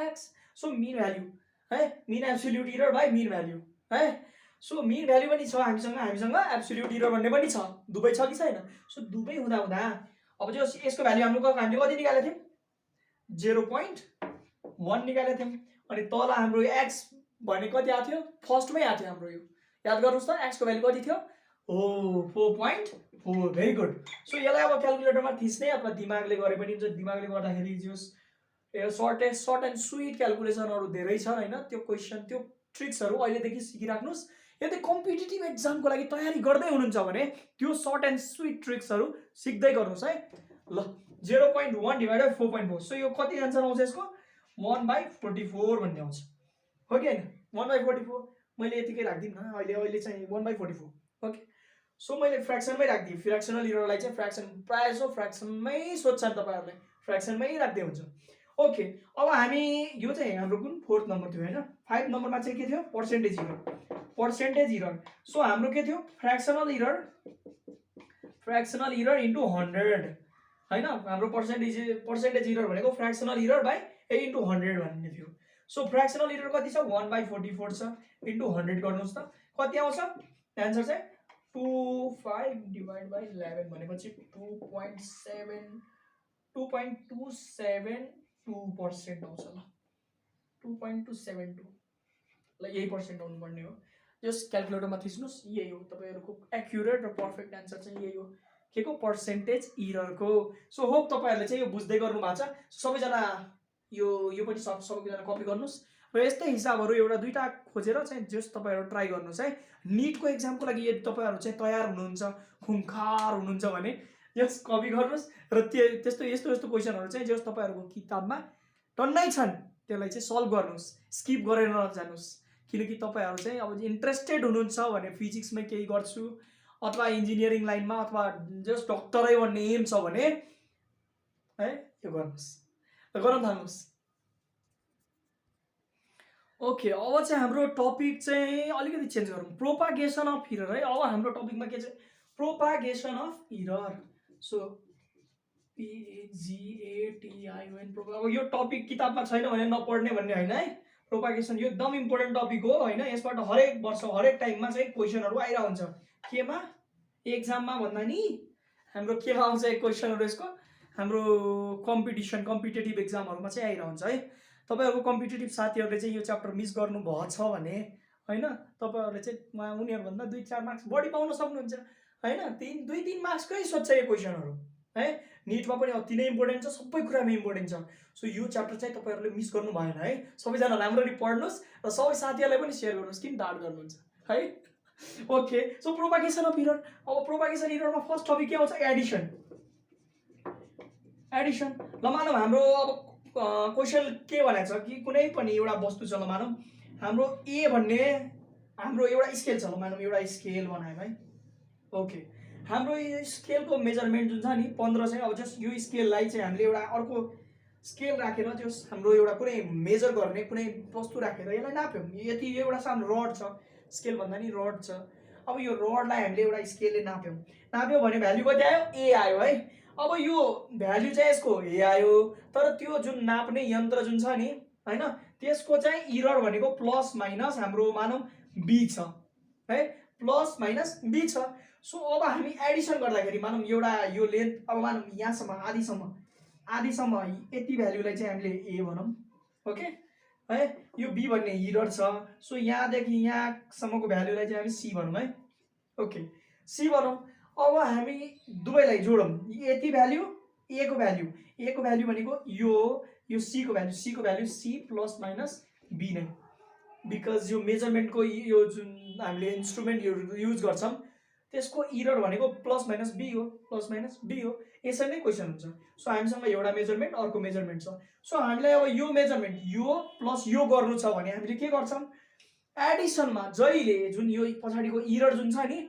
x so mean value है mean absolute error by mean value है सो मिन भ्याल्यु पनि छ हामीसँग एब्सोल्युट इरर भन्ने पनि छ दुवै छ कि छैन सो दुवै हुँदा अब चाहिँ यसको भ्याल्यु हामीले कति निकालेको थियौँ 0.1 निकालेको थियौँ अनि तल हाम्रो एक्स भन्ने कति आएको थियो फर्स्टमै आएको थियो हाम्रो यो याद गर्नुहोस् त एक्सको भ्याल्यु कति थियो हो 4.4 भेरी गुड सो यसलाई अब क्यालकुलेटरमा थिच्ने अथवा दिमागले गरे पनि हुन्छ दिमागले गर्दाखेरि जस सर्ट एन्ड स्विट क्यालकुलेसनहरू धेरै छ हैन त्यो क्वेसन त्यो ट्रिक्सहरू अहिलेदेखि सिकिराख्नुहोस् यदि कम्पिटिटिभ एक्जामको लागि तयारी गर्दै हुनुहुन्छ भने त्यो सर्ट एन्ड स्विट ट्रिक्सहरू सिक्दै गर्नुहोस् है ल 0.1 डिभाइड बाई 4.4 सो यो कति आन्सर आउँछ यसको 1/44 भन्ने आउँछ हो कि हैन 1/44 मैले यतिकै राख्दिम न अहिले चाहिँ 1/44 ओके सो मैले फ्र्याक्सनमै राख्दिए फ्र्याक्सनल इररलाई चाहिँ फ्र्याक्सन प्रायः जसो फ्र्याक्सनमै सोध्छन् तपाईहरुले फ्र्याक्सनमै राख्दै हुन्छ ओके अब हामी यो चाहिँ हाम्रो कुन 4th नम्बर थियो हैन 5 नम्बरमा चाहिँ के थियो पर्सेन्टेज इरर सो हाम्रो के थियो फ्र्याक्सनल इरर इन्टु 100 हैन हाम्रो पर्सेन्टेज इरर भनेको फ्र्याक्सनल इरर बाइ a इन्टु 100 भन्ने थियो सो फ्र्याक्सनल इरर कति छ 1/44 छ इन्टु 100 गर्नुस् त कति आउँछ आन्सर चाहिँ 25 डिवाइड बाइ 11 भनेपछि 2.272% आउँछ ल 2.272 ल यही पर्सेन्ट आउनु पर्ने हो जस क्याल्कुलेटरमा थिच्नुस् यही हो तपाईहरुको एक्युरेट र पर्फेक्ट आन्सर चाहिँ यही हो के को पर्सेन्टेज इररको सो होप तपाईहरुले चाहिँ यो बुझ्दै गर्नु भएको छ सबैजना यो पनि सबैजना कपी गर्नुस् र यस्तै हिसाबहरु एउटा दुईटा खोजेर चाहिँ जस तपाईहरु ट्राई गर्नुस् है नीटको एक्जामको लागि यदि तपाईहरु चाहिँ तयार हुनुहुन्छ खुमखार हुनुहुन्छ भने यस कपी गर्नुस् र त्यस्तो यस्तो क्वेशनहरु चाहिँ जस तपाईहरुको किताबमा टन्नै छन् त्यसलाई चाहिँ सल्भ गर्नुस् स्किप गरेर नजानुस् किनकि तपाईहरु चाहिँ अब इन्ट्रेस्टेड हुनुहुन्छ भने फिजिक्समै केही गर्छु अथवा इन्जिनियरिङ लाइनमा अथवा जस डाक्टरै बन्ने एम छ भने है यो गर्नुस् गर्न थाल्नुस् ओके अब चाहिँ हाम्रो टपिक चाहिँ अलिकति चेन्ज गरौँ प्रोपागेसन अफ इरर है अब हाम्रो टपिकमा के चाहिँ propagation of error so PAGATION अब यो टपिक किताबमा छैन भने नपढ्ने भन्ने हैन है प्रोपागेसन यो एकदम इम्पोर्टेन्ट टपिक हो हैन यसबाट हरेक वर्ष हरेक टाइममा चाहिँ क्वेशनहरु आइरा हुन्छ केमा एक्जाममा भन्दा नि हाम्रो केमा आउँछ क्वेशनहरु यसको हाम्रो कम्पिटिटिभ एक्जामहरुमा चाहिँ आइरा हुन्छ है तपाईहरुको कम्पिटिटिभ साथीहरुले चाहिँ यो च्याप्टर मिस गर्नु भएछ भने हैन तपाईहरुले चाहिँ उनीहरु भन्दा 2-4 मार्क्स बढी पाउन सक्नुहुन्छ हैन 2-3 मार्क्सकै सोध्छ यो क्वेशनहरु है नीटमा पनि अति नै इम्पोर्टेन्ट छ सबै कुरामा इम्पोर्टेन्ट छ सो यो च्याप्टर चाहिँ तपाईहरुले मिस गर्नु भएन है सबैजना राम्ररी पढ्नुस् र सबै साथीहरुलाई पनि शेयर गर्नुस् किन डाउट गर्नुहुन्छ है okay so propagation of error अब प्रोपागेसन इररमा फर्स्ट टपिक के आउँछ एडिसन ल मानौ हाम्रो अब क्वेशन के भनेको छ कि कुनै पनि एउटा वस्तु छ ल मानौ हाम्रो ए भन्ने हाम्रो एउटा स्केल छ ल मानौ एउटा स्केल बनायौ है ओके हाम्रो यो स्केलको मेजरमेन्ट जुन छ नि 15 चाहिँ अब जस्ट यो स्केललाई चाहिँ हामीले एउटा अर्को स्केल राखेर जस हाम्रो एउटा कुनै मेजर गर्ने कुनै वस्तु राखेर यसलाई नाप्यौं यति एउटा सानो रड छ स्केल भन्दा नि रड छ अब यो रडलाई हामीले एउटा स्केलले नाप्यौं भने भ्यालु कति आयो ए आयो है अब यो भ्यालु चाहिँ यसको ए आयो तर त्यो जुन नाप्ने यन्त्र जुन छ नि हैन त्यसको चाहिँ इरर भनेको प्लस माइनस हाम्रो मानौ बी छ है प्लस माइनस बी छ सो अब हामी एडिसन गर्दाखेरि मानौ एउटा यो लेन्थ अब मानौ यहाँसम्म आधीसम्म यति भ्यालुलाई चाहिँ हामीले ए भनौं ओके है यो बी भन्ने इरर छ सो यहाँदेखि यहाँसम्मको भ्यालुलाई चाहिँ हामी सी भनौं है ओके सी भनौं अब हामी दुवैलाई जोडौं यति भ्यालु ए को भ्यालु भनेको यो सी को value C plus minus B नै बिकज यो मेजरमेन्टको यो जुन हामीले इन्स्ट्रुमेन्ट युज गर्छौं त्यसको इरर भनेको प्लस माइनस बी हो यसरी नै क्वेशन हुन्छ सो हामीसँग एउटा मेजरमेन्ट अर्को मेजरमेन्ट छ सो हामीलाई अब यो मेजरमेन्ट यो प्लस यो गर्नु छ भने हामीले के गर्छौं एडिसनमा जहिले जुन यो पछाडीको इरर जुन छ नि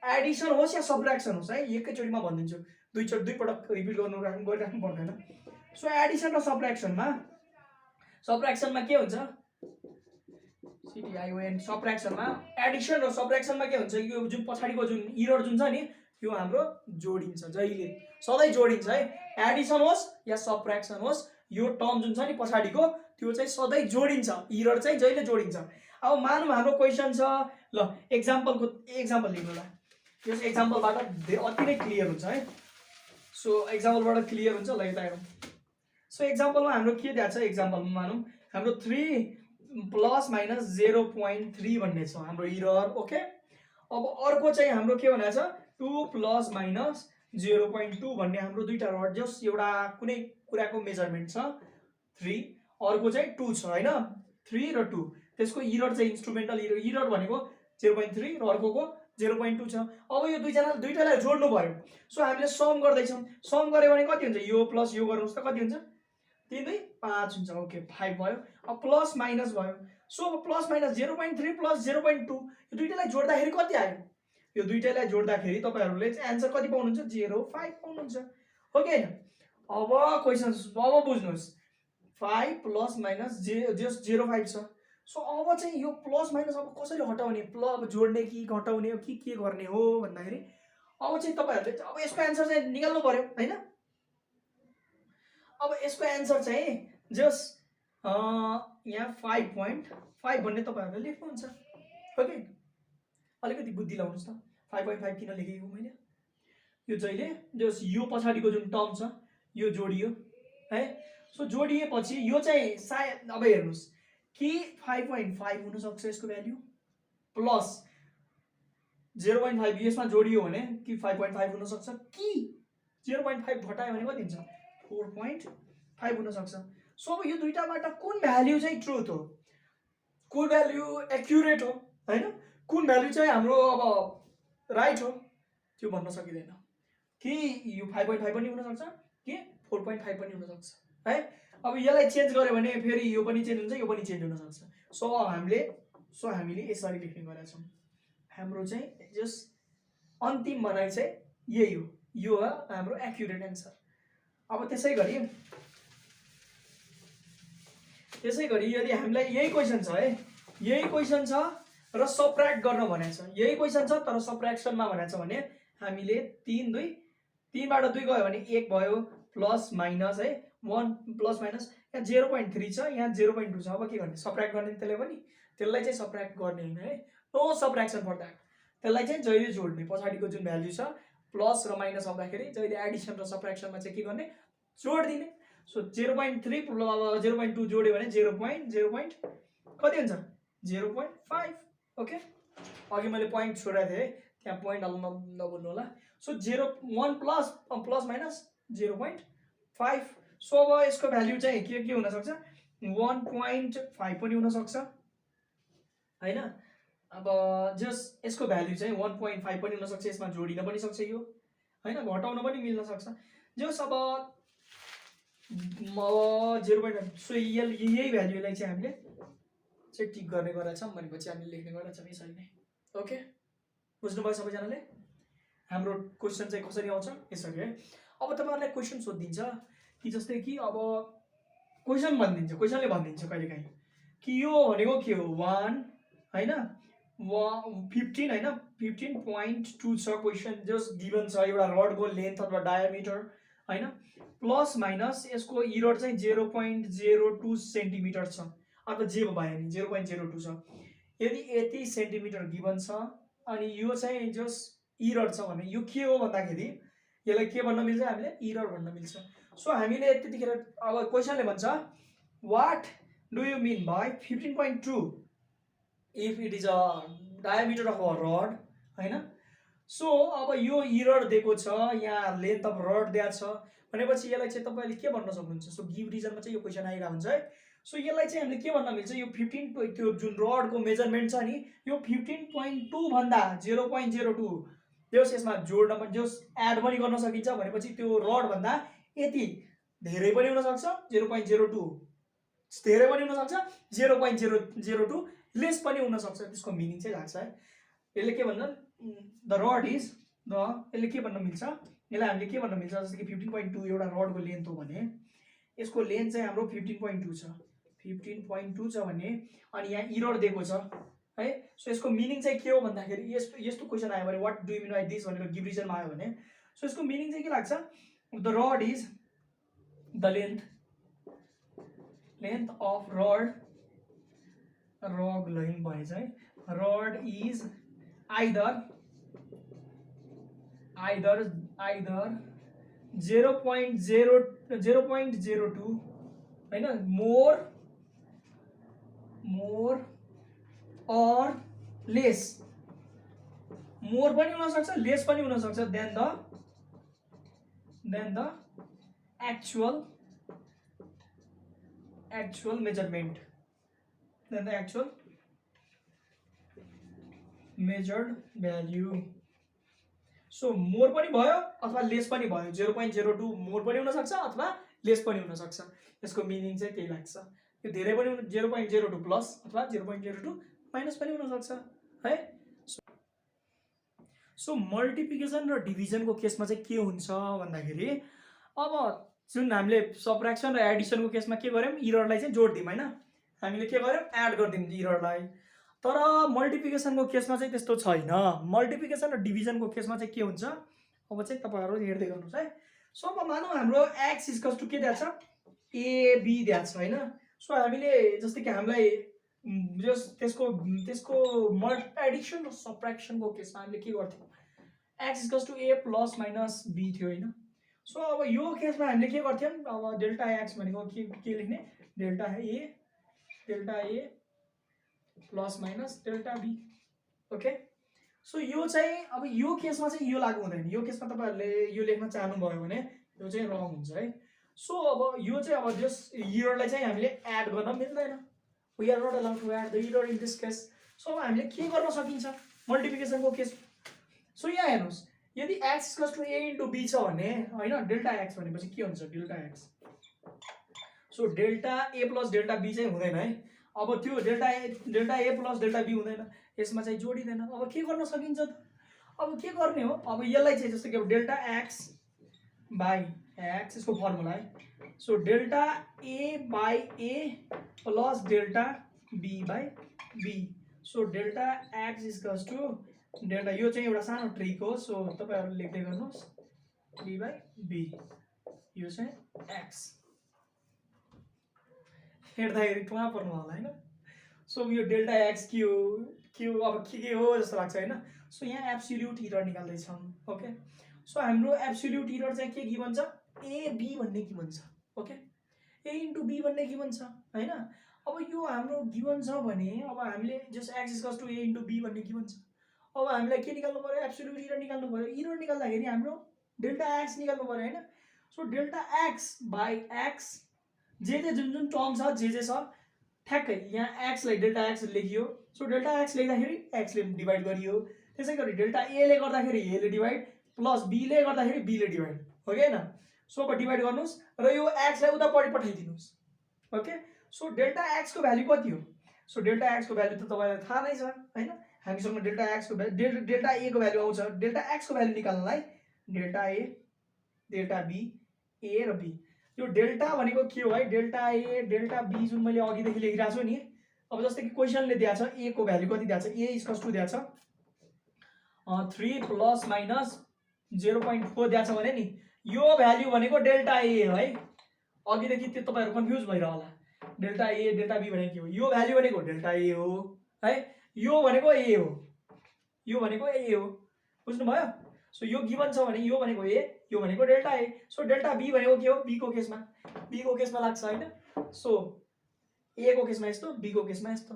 एडिसन होस् या सबट्र्याक्सन होस् है एकैचोटीमा भनिदिन्छु दुई पटक रिपिट गरिराख्नु पर्दैन सो एडिसन र सबट्र्याक्सनमा के हुन्छ CTION सबट्र्याक्सनमा एडिसन र सबट्र्याक्सनमा के हुन्छ यो जुन पछाडिको जुन इरर जुन छ नि यो हाम्रो जोडिन्छ जहिले सधैँ जोडिन्छ है एडिसन होस् या सबट्र्याक्सन होस् यो टर्म जुन छ नि पछाडिको त्यो चाहिँ सधैँ जोडिन्छ इरर चाहिँ जहिले जोडिन्छ अब मानौँ हाम्रो क्वेसन छ ल एक्जाम्पल लिनु ल यस एक्जाम्पलबाट अति नै क्लियर हुन्छ है सो एक्जाम्पलबाट क्लियर हुन्छ ल यता हेरौँ सो एक्जाम्पलमा हाम्रो के दिएको छ एक्जाम्पलमा मानौँ हाम्रो 3 प्लस माइनस 0.3 भन्ने छ हाम्रो इरर ओके अब अर्को चाहिँ हाम्रो के भनेको छ 2 प्लस माइनस 0.2 भन्ने हाम्रो दुईटा रड जस एउटा कुनै कुराको मेजरमेन्ट छ 3 अर्को चाहिँ 2 छ हैन 3 र 2 त्यसको इरर चाहिँ इन्स्ट्रुमेन्टल इरर भनेको 0.3 र अर्कोको 0.2 छ अब यो दुईटालाई जोड्नु पर्यो सो हामीले सम गर्दैछौँ सम गर्यो भने कति हुन्छ यो प्लस यो गर्नुहोस् त कति हुन्छ 3 2 5 हुन्छ ओके 5 भयो अब प्लस माइनस भयो सो प्लस माइनस 0.3 प्लस 0.2 यो दुईटालाई जोड्दाखेरि कति आयो यो दुईटालाई जोड्दाखेरि तपाईहरुले चाहिँ आन्सर कति पाउनुहुन्छ 0.5 पाउनुहुन्छ हो कि हैन अब क्वेशन अब बुझ्नुस् 5 प्लस माइनस 0.5 छ सो अब चाहिँ यो प्लस माइनस अब कसरी हटाउने अब जोड्ने कि घटाउने हो कि के गर्ने हो भन्दाखेरि अब चाहिँ तपाईहरुले अब यसको आन्सर चाहिँ निकाल्नु पर्यो हैन अब यसको आन्सर चाहिँ जस यहाँ 5.5 भन्ने तपाईहरुले लेख्नुहुन्छ ओके अलिकति बुद्धि लाउनुस् त 5.5 किन लेखेको मैले यो जहिले जस यो पछाडीको जुन टर्म छ यो जोडियो है सो जोडिएपछि यो चाहिँ सायद अब हेर्नुस् कि 5.5 हुन सक्छ यसको भ्यालु प्लस 0.5 यसमा जोडियो भने कि 5.5 हुन सक्छ कि 0.5 घटायो भने कति हुन्छ 4.5 हुन सक्छ सो अब यो दुईटाबाट कुन भ्यालु चाहिँ ट्रुथ हो कुन भ्यालु एक्युरेट हो हैन कुन भ्यालु चाहिँ हाम्रो अब राइट हो त्यो भन्न सकिदैन कि यो 5.5 पनि हुन सक्छ कि 4.5 पनि हुन सक्छ है अब यसलाई चेन्ज गर्यो भने फेरि यो पनि चेन्ज हुन्छ यो पनि चेन्ज हुन सक्छ सो हामीले यसरी लेख्ने गरेका छौं हाम्रो चाहिँ जस अन्तिम भनाइ चाहिँ यही हो यो हो हाम्रो एक्युरेट आन्सर अब त्यसैगरी यदि हामीलाई यही क्वेशन छ है यही क्वेशन छ र सबट्र्याक्ट गर्न भनेको छ यही क्वेशन छ तर सबट्र्याक्सनमा भनेको छ भने हामीले 3 बाट 2 गयो भने 1 भयो प्लस माइनस है 1 प्लस माइनस यहाँ 0.3 छ यहाँ 0.2 छ अब के गर्ने सबट्र्याक्ट गर्ने त्यसलाई चाहिँ सबट्र्याक्ट गर्ने हैन है नो सबट्र्याक्सन फर दैट त्यसलाई चाहिँ जहिले जोड्ने पछाडीको जुन भ्यालु छ प्लस र माइनस आउँदाखेरि जहिले एडिसन र सबट्र्याक्सनमा चाहिँ के गर्ने जोड दिने सो 0.3 प्लस 0.2 जोड्यो भने 0. कति हुन्छ 0.5 ओके अघि मैले प्वाइन्ट छोडेको थिएँ त्यहाँ प्वाइन्ट हाल्नु नभुल्नु होला सो 1 प्लस माइनस 0.5 सो अब यसको भ्यालु चाहिँ के हुन सक्छ 1.5 पनि हुन सक्छ हैन अब जस यसको भ्यालु चाहिँ 1.5 पनि हुन सक्छ यसमा जोडिन पनि सक्छ यो हैन घटाउन पनि मिल्न सक्छ जस अब 0.5 सो यही भ्यालुलाई चाहिँ हामीले चाहिँ टिक गर्ने गरेका छौं भनेपछि हामीले लेख्ने गरेका छौं यसरी नै ओके बुझ्नु भयो सबैजनाले हाम्रो क्वेशन चाहिँ कसरी आउँछ यसरी है अब तपाईहरुलाई क्वेशन सोधिन्छ कि जस्तै कि अब क्वेशनले भनिदिन्छ कहिलेकाहीँ कि यो भनेको के हो 1 हैन 15 हैन 15.2 छ क्वेशन जस गिवन छ एउटा रडको लेन्थ अथवा डायामिटर हैन प्लस माइनस यसको इरर चाहिँ 0.02 सेन्टिमिटर छ अथवा जे भयो नि 0.02 छ यदि यति सेन्टिमिटर गिवन छ अनि यो चाहिँ जस इरर छ भने यो के हो भन्दाखेरि यसलाई के भन्न मिल्छ हामीले इरर भन्न मिल्छ सो हामीले त्यतिखेर अब क्वेशनले भन्छ what do you mean by 15.2 if it is a diameter of a rod हैन सो अब यो इरर दिएको छ यहाँ लेन्थ अफ रड दिएको छ भनेपछि यसलाई चाहिँ तपाईले के भन्न सक्नुहुन्छ सो गिभ रिजनमा चाहिँ यो क्वेशन आइरा हुन्छ है सो यसलाई चाहिँ हामीले के भन्न मिल्छ यो 15 त्यो जुन रडको मेजरमेन्ट छ नि यो 15.2 भन्दा 0.02 जस यसमा जोड्न पनि जस एड पनि गर्न सकिन्छ भनेपछि त्यो रड भन्दा यति धेरै पनि हुन सक्छ 0.02 धेरै पनि हुन सक्छ 0.002 लेस पनि हुन सक्छ त्यसको मिनिङ चाहिँ लाग्छ है यसले के भन्छ द रड इज द यसले के भन्न मिल्छ यसलाई हामीले के भन्न मिल्छ जस्तै कि 15.2 एउटा रडको लेन्थ हो भने यसको लेन्थ चाहिँ हाम्रो 15.2 छ 15.2 छ भने अनि यहाँ इरर दिएको छ है। सो यसको मिनिङ चाहिँ के हो भन्दाखेरि यस्तो क्वेसन आयो भने what do you mean by this भनेर गिभ रिजनमा आयो भने सो यसको मिनिङ चाहिँ के लाग्छ, the rod is the length of rod line भएछ है, रड इज आइदर 0.02 हैन मोर or less, मोर पनि हुन सक्छ लेस पनि हुन सक्छ than the actual measurement, than the actual measured value. So more पनि भयो अथवा लेस पनि भयो, 0.02 मोर पनि हुन सक्छ अथवा लेस पनि हुन सक्छ। यसको मिनिङ चाहिँ त्यही लाग्छ, यो धेरै पनि 0.02 प्लस अथवा 0.02 माइनस पनि हुन सक्छ है। सो मल्टिप्लिकेसन र डिभिजनको केसमा चाहिँ के हुन्छ भन्दाखेरि अब जुन हामीले सबट्र्याक्सन र एडिसनको केसमा के गर्यौं, इररलाई चाहिँ जोड्दियौं हैन, हामीले के गर्यौं एड गर्दियौं इररलाई। तर मल्टिप्लिकेसनको केसमा चाहिँ त्यस्तो छैन। मल्टिप्लिकेसन र डिभिजनको केसमा चाहिँ के हुन्छ अब चाहिँ तपाईहरु हेर्दै गर्नुस् है। सो अब मानौ हाम्रो x इक्वल्स टु के दिएको छ, a b दिएको छ हैन। सो हामीले जस्तै कि हामीलाई त्यसको एडिसन र सबट्र्याक्सनको केसमा हामीले के गर्थ्यौं, x equals to a plus minus b थियो हैन। सो अब यो केसमा हामीले के गर्थ्यौं, अब डेल्टा x भनेको के लेख्ने, delta a plus minus delta b। Okay, so यो चाहिँ अब यो केसमा चाहिँ यो लागू हुँदैन। यो केसमा तपाईहरुले यो लेख्न चाहनु भयो भने यो चाहिँ रङ हुन्छ है। सो अब यो चाहिँ अब जस इररलाई चाहिँ हामीले एड गर्न मिल्दैन, we are not allowed to add the error in this case. So अब हामीले के गर्न सकिन्छ मल्टिप्लिकेसनको केस। सो यहाँ हेर्नुस्, यदि x equals to a into b छ भने हैन, डेल्टा x भनेपछि के हुन्छ delta x। So delta a plus delta b चाहिँ हुँदैन है। अब त्यो delta a plus delta b हुँदैन, यसमा चाहिँ जोडिदैन। अब के गर्न सकिन्छ त, अब के गर्ने हो, अब यसलाई चाहिँ जस्तो कि अब डेल्टा x बाई x यसको फर्मुला है। So delta a by a plus delta b by b। So delta x equals to delta, यो चाहिँ एउटा सानो ट्रिक हो। सो तपाईहरुले लेख्दै गर्नुस् b बाई b, यो चाहिँ x हेर्दाखेरि कहाँ पर्नु होला हैन। सो यो डेल्टा x के हो अब के हो जस्तो लाग्छ हैन। सो यहाँ एब्सोल्युट इरर निकाल्दै छौं। ओके, सो हाम्रो एब्सोल्युट इरर चाहिँ के गिभन छ, a b भन्ने गिभन छ। ओके, a इन्टु b भन्ने गिभन छ हैन। अब यो हाम्रो गिभन छ भने अब हामीले जस x equals to a into b भन्ने गिभन छ। अब हामीलाई के निकाल्नु पर्यो, एब्सोल्युट इरर निकाल्नु पर्यो। इरर निकाल्दाखेरि हाम्रो डेल्टा x निकाल्नु पर्यो हैन। So delta x by x जे जुन टर्म छ जे छ ठ्याक्कै यहाँ x लाई डेल्टा x लेखियो। सो डेल्टा x लेख्दाखेरि x ले डिवाइड गरियो, त्यसैगरी डेल्टा a ले गर्दाखेरि a ले डिवाइड प्लस b ले गर्दाखेरि b ले डिवाइड हो कि हैन। सो अब डिवाइड गर्नुस् र यो x लाई उता पढि पठाइदिनुस्। ओके, सो डेल्टा x को भ्यालु कति हो, सो डेल्टा x को भ्यालु त तपाईलाई थाहा नै छ हैन। हामीसँग डेल्टा x को डेल्टा a को भ्यालु आउँछ। डेल्टा x को भ्यालु निकाल्नलाई delta a delta b a र b, यो डेल्टा भनेको के हो है, डेल्टा a डेल्टा b जुन मैले अघिदेखि लेखिरहेको छु नि। अब जस्तै कि क्वेशनले दिएको छ a को भ्यालु कति दिएको छ, a इक्वल्स टु दिएको छ 3 प्लस माइनस 0.4 दिएको छ भने नि यो भ्यालु भनेको डेल्टा a हो है। अघिदेखि त्यो तपाईहरु कन्फ्युज भइरा होला, डेल्टा a डेल्टा b भनेको के हो, यो भ्यालु भनेको डेल्टा a हो है, यो भनेको a हो, यो भनेको a हो, बुझ्नु भयो। सो यो गिवन छ भने यो भनेको a, यो भनेको delta a। So delta b भनेको के हो, b को केसमा लाग्छ हैन। सो a को केसमा यस्तो, b को केसमा यस्तो।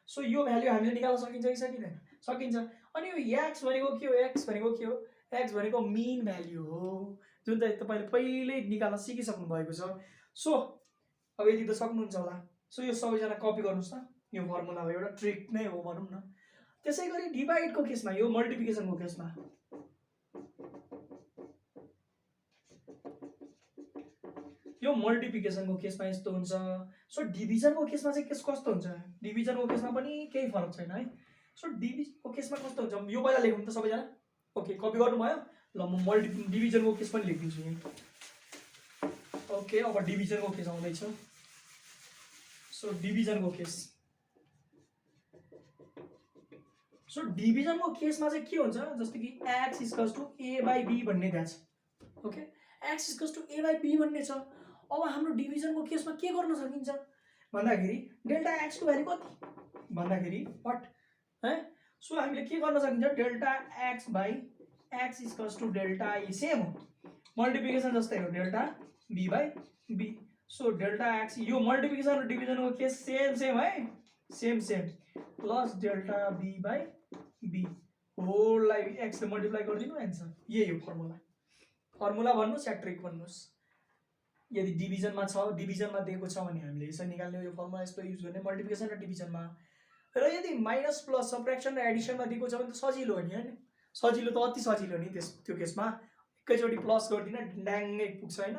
सो यो भ्यालु हामीले निकाल्न सकिन्छ कि सकिदैन, सकिन्छ। अनि यो x भनेको के हो, x भनेको के हो, x भनेको मीन भ्यालु हो जुन चाहिँ तपाईले पहिले निकाल्न सिकिसक्नु भएको छ। सो अब यति त सक्नुहुन्छ होला। सो यो सबैजना कपी गर्नुस् त, यो फर्मुला हो, एउटा ट्रिक नै हो भनौं न। त्यसैगरी डिवाइडको केसमा, यो मल्टिप्लिकेसनको केसमा यो मल्टिप्लिकेसनको केसमा यस्तो हुन्छ। सो डिभिजनको केसमा चाहिँ कस्तो हुन्छ, डिभिजनको केसमा पनि केही फरक छैन है। सो डिभिजनको केसमा कस्तो हुन्छ, यो पहिला लेखौँ त सबैजना। ओके, कपी गर्नुभयो ल, म डिभिजनको केस पनि लेखिदिन्छु यहाँ। ओके, अब डिभिजनको केस आउँदैछ। सो डिभिजनको केस, सो डिभिजनको केसमा चाहिँ के हुन्छ, जस्तो कि x इक्वल्स टु a/b भन्ने दिएको छ। Okay, x equals to a/b भन्ने छ। अब हाम्रो डिभिजनको केसमा के गर्न सकिन्छ भन्दाखेरि डेल्टा x को भ्यालु कति भन्दाखेरि व्हाट है, सो हामीले के गर्न सकिन्छ, delta x/x equals to delta e, same हो मल्टिप्लिकेसन जस्तै हो, delta b/b। So delta x, यो मल्टिप्लिकेसन र डिभिजनको केस सेम है, सेम प्लस डेल्टा b/b होललाई x ले मल्टिप्लाई गरिदिनु, एन्सर यही हो फर्मुला भन्नुस् या ट्रिक भन्नुस्। यदि डिभिजनमा छ, डिभिजनमा दिएको छ भने हामीले यसरी निकाल्ने, यो फर्मुला यस्तो युज गर्ने मल्टिप्लिकेसन र डिभिजनमा। र यदि माइनस प्लस सबट्र्याक्सन र एडिसनमा दिएको छ भने त सजिलो हो नि हैन, सजिलो त अति सजिलो नि, त्यो केसमा एकैचोटि प्लस गरिदिन ड्याङ्गै पुग्छ हैन,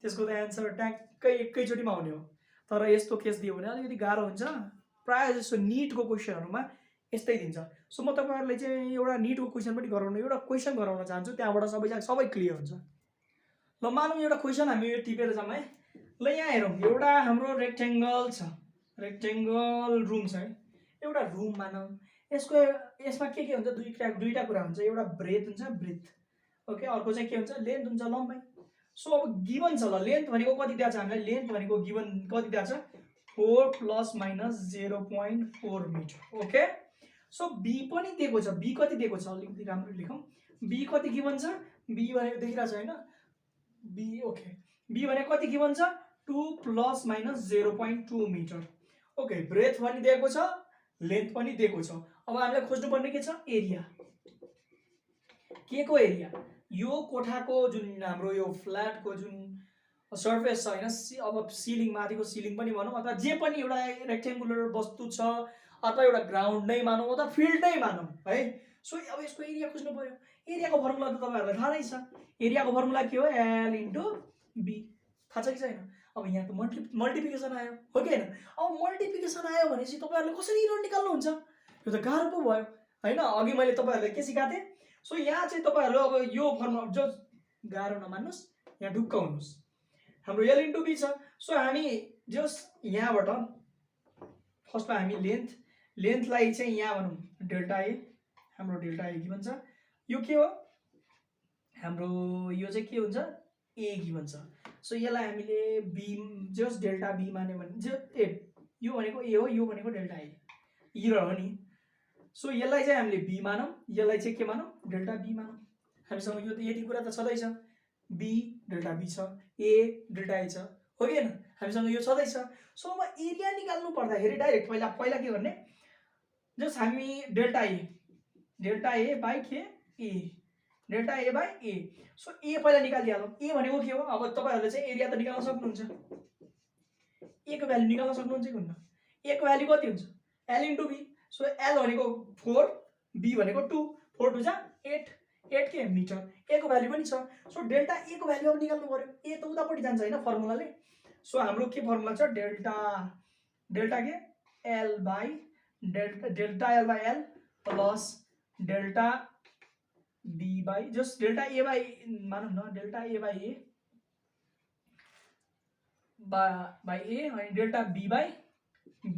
त्यसको त एन्सर ट्याक्कै एकैचोटिमा हुने हो। तर यस्तो केस दियो भने अलिकति गाह्रो हुन्छ, प्रायः जस्तो नीटको क्वेसनहरूमा यस्तै दिन्छ। सो म तपाईहरुले चाहिँ एउटा नीटको क्वेसन पनि गराउन, एउटा क्वेसन गराउन चाहन्छु, त्यहाँबाट सबै क्लियर हुन्छ। ल मानौँ एउटा क्वेसन हामी यो टिपेर जाउँ है। ल यहाँ हेरौँ, एउटा हाम्रो रेक्टेंगल छ, रेक्टेंगल रुम छ है, एउटा रुम मानौँ। यसमा के हुन्छ, दुईटा कुरा हुन्छ, एउटा ब्रेथ हुन्छ, ब्रेथ ओके, अर्को चाहिँ के हुन्छ, लेन्थ हुन्छ, लम्बाइ। सो अब गिवन छ, ल लेन्थ भनेको कति दिएको छ हामीलाई, लेन्थ भनेको गिवन कति दिएको छ, 4 ± 0.4 मिटर। ओके, सो बी पनि दिएको छ, बी कति दिएको छ, अलिकति राम्रो लेखौँ, बी कति गिवन छ, बी भनेको देखिरहेको छ हैन, बी ओके, बी भनेको कति गिवन छ, 2 ± 0.2 मिटर। ओके, ब्रेथ पनि दिएको छ, लेन्थ पनि दिएको छ। अब हामीलाई खोज्नु पर्ने के छ, एरिया, के को एरिया, यो कोठाको जुन हाम्रो यो फ्ल्याटको जुन सर्फेस छ हैन, अब सिलिङ, माथिको सिलिङ पनि भनौँ, अथवा जे पनि एउटा रेक्टेंगुलर वस्तु छ, अथवा एउटा ग्राउन्ड नै मानौँ, अथवा फिल्ड नै मानौँ है। सो अब यसको एरिया खोज्नु पर्यो। एरियाको फर्मुला त तपाईहरुलाई थाहा नै छ, एरियाको फर्मुला के हो, l * b, थाहा छ कि छैन। अब यहाँ त मल्टिप्लिकेसन आयो हो कि हैन। अब मल्टिप्लिकेसन आयो भनेपछि तपाईहरुले कसरी एरर निकाल्नुहुन्छ, यो त गाह्रो पो भयो हैन। अघि मैले तपाईहरुलाई के सिकाएको थिएँ, सो यहाँ चाहिँ तपाईहरु अब यो फर्मुला जो गाह्रो नमान्नुस्, यहाँ ढुक्क हुनुस्, हाम्रो l * b छ। सो हामी जस यहाँबाट फर्स्टमा हामी लेन्थलाई चाहिँ यहाँ भनौँ डेल्टा ए, हाम्रो डेल्टा ए गिभन छ, यो के हो हाम्रो, यो चाहिँ के हुन्छ, ए गिभन छ। सो यसलाई हामीले बी, जस डेल्टा बी मान्यो भने जो ए, यो भनेको ए हो, यो भनेको डेल्टा ए, ई र हो नि। सो यसलाई चाहिँ हामीले बी मानौँ, यसलाई चाहिँ के मानौँ, डेल्टा बी मानौँ। हामीसँग यो त यति कुरा त छँदैछ, बी डेल्टा बी छ, ए डेल्टा ए छ हो कि हैन, हामीसँग यो छँदैछ। सो अब एरिया निकाल्नु पर्दाखेरि डाइरेक्ट पहिला के गर्ने, जस हामी डेल्टा ए बाइ के, A delta A by A. So A पहिला निकालिहालौँ, ए भनेको के हो, अब तपाईहरुले चाहिँ एरिया त निकाल्न सक्नुहुन्छ, ए को भ्यालु निकाल्न सक्नुहुन्छ कि हुन्न, ए को भ्यालु कति हुन्छ, l * b। सो l भनेको 4, b भनेको 2, 4 2 जा 8, 8 के मिटर, ए को भ्यालु पनि छ। सो डेल्टा ए को भ्यालु अब निकाल्नु पर्यो, ए त उतापट्टि जान्छ हैन फर्मुलाले। सो हाम्रो के फर्मुला छ, डेल्टा के l by delta l by l plus delta b by, just delta A by मानौँ न, delta A by A by A अनि डेल्टा b बाइ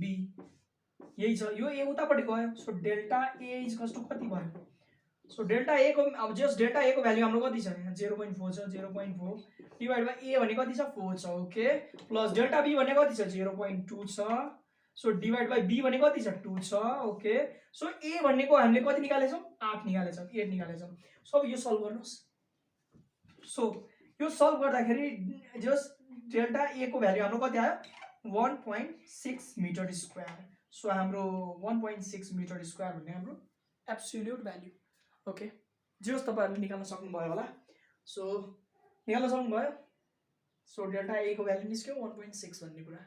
b, यही छ, यो ए उतापट्टि गयो। So delta A equals to कति भयो, सो डेल्टा ए को अब जस्ट डेल्टा ए को भ्यालु हाम्रो कति छ, 0.4 छ, 0.4 डिवाइड बाइ ए भने कति छ, 4 छ ओके, प्लस डेल्टा बी भने कति छ, 0.2 छ। सो डिवाइड बाइ बी भने कति छ, 2 छ ओके। सो ए भनेको हामीले कति निकालेछौँ, 8 निकालेछौँ, 8 निकालेछौँ। सो यो सल्भ गर्नुस्। सो यो सल्भ गर्दाखेरि जस्ट डेल्टा ए को भ्यालु हाम्रो कति आयो, 1.6 मिटर स्क्वायर। सो हाम्रो 1.6 मिटर स्क्वायर भन्ने हाम्रो एब्सोल्युट भ्यालु ओके। जस तपाईहरुले निकाल्न सक्नुभयो होला, सो निकाल्न सक्नुभयो। सो डेल्टा ए को भ्यालु निस्क्यो 1.6 भन्ने कुरा,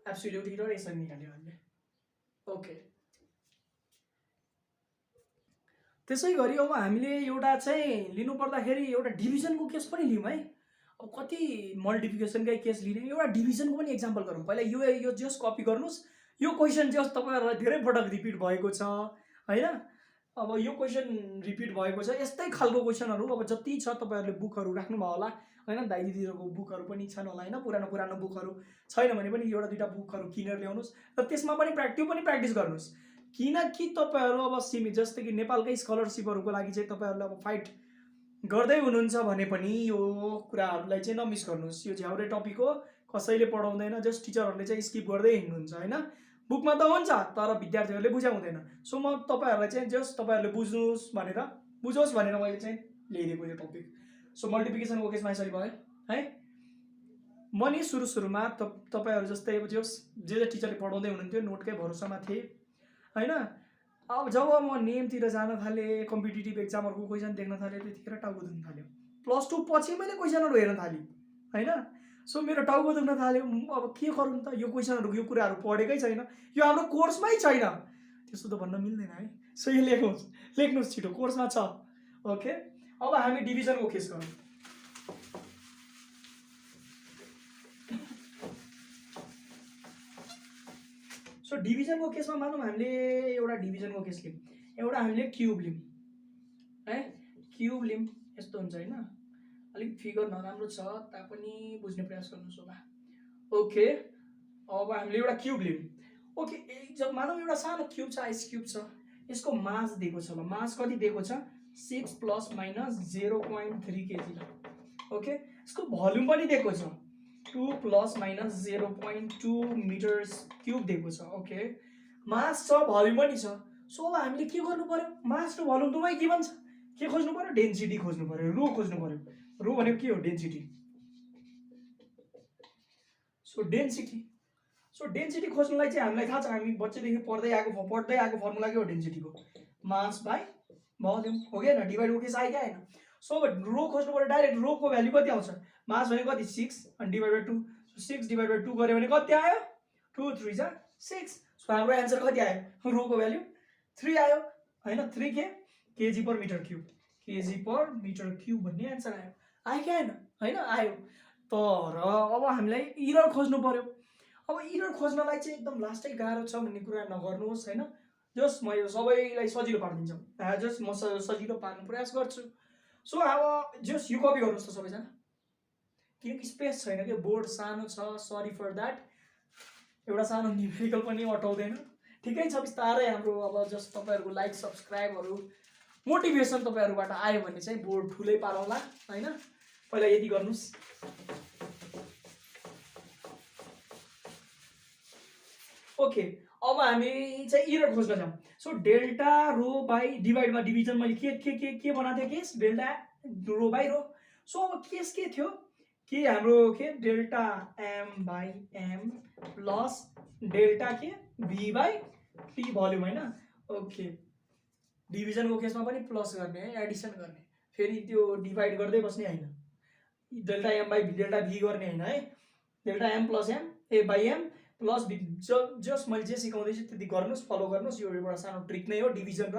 एब्सोल्युट एरर यसरी निकाल्यो हामीले ओके। त्यसै गरी अब हामीले एउटा चाहिँ लिनु पर्दाखेरि एउटा डिभिजनको केस पनि लियौँ है। अब कति मल्टिप्लिकेसनकै केस लिने, एउटा डिभिजनको पनि एक्जाम्पल गरौँ। पहिला यो जस्ट कपी गर्नुस्, यो क्वेसन जस्ट तपाईहरुलाई धेरै पटक रिपिट भएको छ हैन। अब यो क्वेसन रिपिट भएको छ, यस्तै खालको क्वेसनहरु अब जति छ तपाईहरुले बुकहरु राख्नु भयो होला, हैन दाइ दिदीहरुको बुकहरु पनि छन् होला हैन पुरानो पुरानो बुकहरु छैन भने पनि एउटा दुईटा बुकहरु किनेर ल्याउनुस् र त्यसमा पनि त्यो पनि प्र्याक्टिस गर्नुस् किनकि तपाईहरु अब सीमित जस्तै कि नेपालकै स्कलरशिपहरुको लागि चाहिँ तपाईहरुले अब फाइट गर्दै हुनुहुन्छ भने पनि यो कुराहरुलाई चाहिँ नमिस गर्नुस् यो झ्याउरे टपिक हो कसैले पढाउँदैन जस्ट टिचरहरुले चाहिँ स्किप गर्दै हिँड्नुहुन्छ हैन बुकमा त हुन्छ तर विद्यार्थीहरुले बुझाउँदैन सो म तपाईहरुलाई चाहिँ जस्ट तपाईहरुले बुझ्नुस् भनेर बुझोस् भनेर मैले चाहिँ ल्याइदिएको यो टपिक सो मल्टिप्लिकेसनको केसमा यसरी भयो है म नि सुरुमा तपाईहरु जस्तै अब जे टिचरले पढाउँदै हुनुहुन्थ्यो नोटकै भरोसामा थिए हैन अब जब म नेमतिर जान थाले कम्पिटिटिभ एक्जामहरुको क्वेशन देख्न थाले त्यतिखेर टाउको दुख्न थाल्यो +2 पछि मैले क्वेशनहरु हेर्न थाले हैन सो मेरो टाउको दुख्न थाल्यो अब के गरौँ त यो क्वेशनहरु यो कुराहरु पढेकै छैन यो हाम्रो कोर्समै छैन त्यस्तो त भन्न मिल्दैन है सो यो लेख्नुस् छिटो कोर्समा छ ओके अब हामी डिभिजनको केस गरौँ सो डिभिजनको केसमा मानौँ हामीले एउटा डिभिजनको केस लियौँ एउटा हामीले क्युब लियौँ है क्युब लियौँ यस्तो हुन्छ हैन अलिक फिगर नराम्रो छ तापनि बुझ्ने प्रयास गर्नुस् होला ओके अब हामीले एउटा क्युब लियौँ ओके जब मानौँ एउटा सानो क्युब छ आइस क्युब छ यसको मास दिएको छ ल मास कति दिएको छ 6 ± 0.3 केजी ओके यसको भोल्युम पनि दिएको छ 2 ± 0.2 मिटर क्यूब दिएको छ ओके मास छ भोल्युम पनि छ सो अब हामीले के गर्नु पर्यो मास र भोल्युम दुवै गिभन छ के खोज्नु पर्यो डेन्सिटी खोज्नु पर्यो रो खोज्नु पर्यो रो भनेको के हो डेन्सिटी सो डेन्सिटी खोज्नलाई चाहिँ हामीलाई थाहा छ हामी बच्चैदेखि पढ्दै आएको फर्मुला के हो डेन्सिटीको मास बाइ भोल्युम हो कि हैन डिभाइड केस आयो कि आएन सो अब रो खोज्नु पर्यो डाइरेक्ट रो को भ्यालु कति आउँछ मास भनेको कति 6 अनि divide by 2 so 6 divide by 2 गर्यो भने कति आयो 2 3 जा 6 सो हाम्रो आन्सर कति आयो रो को भ्यालु 3 आयो हैन 3 के केजी पर मिटर क्यूब भन्ने आन्सर आयो कि आएन हैन आयो तर अब हामीलाई इरर खोज्नु पर्यो अब इरर खोज्नलाई चाहिँ एकदम लास्टै गाह्रो छ भन्ने कुरा नगर्नुहोस् हैन जस्ट म यो सबैलाई सजिलो पार्दिन्छु जस्ट म सजिलो पार्न प्रयास गर्छु सो अब जस्ट यो कपी गर्नुस् त सबैजना किनकि स्पेस छैन के बोर्ड सानो छ सरी फर दैट एउटा सानो न्युमेरिकल पनि अटाउँदैन ठिकै छ बिस्तारै हाम्रो अब जस्ट तपाईहरुको लाइक सब्स्क्राइबहरु मोटिभेसन तपाईहरुबाट आयो भने चाहिँ बोर्ड ठुलै पारौला हैन पहिला यति गर्नुस् ओके अब हामी चाहिँ इरर खोज्न जाऊँ सो डेल्टा रो बाइ डिभाइडमा डिभिजन मैले के बनाएको थिएँ case delta rho by rho so अब केस के थियो के हाम्रो के delta M by M plus delta के भी बाइ टी भोल्युम हैन ओके डिभिजनको केसमा पनि प्लस गर्ने है एडिसन गर्ने फेरि त्यो डिभाइड गर्दै बस्ने हैन delta M by delta V गर्ने हैन है delta M plus M A by M plus just मैले जे सिकाउँदैछु त्यति गर्नुस् फलो गर्नुस् यो एउटा सानो ट्रिक नै हो डिभिजन र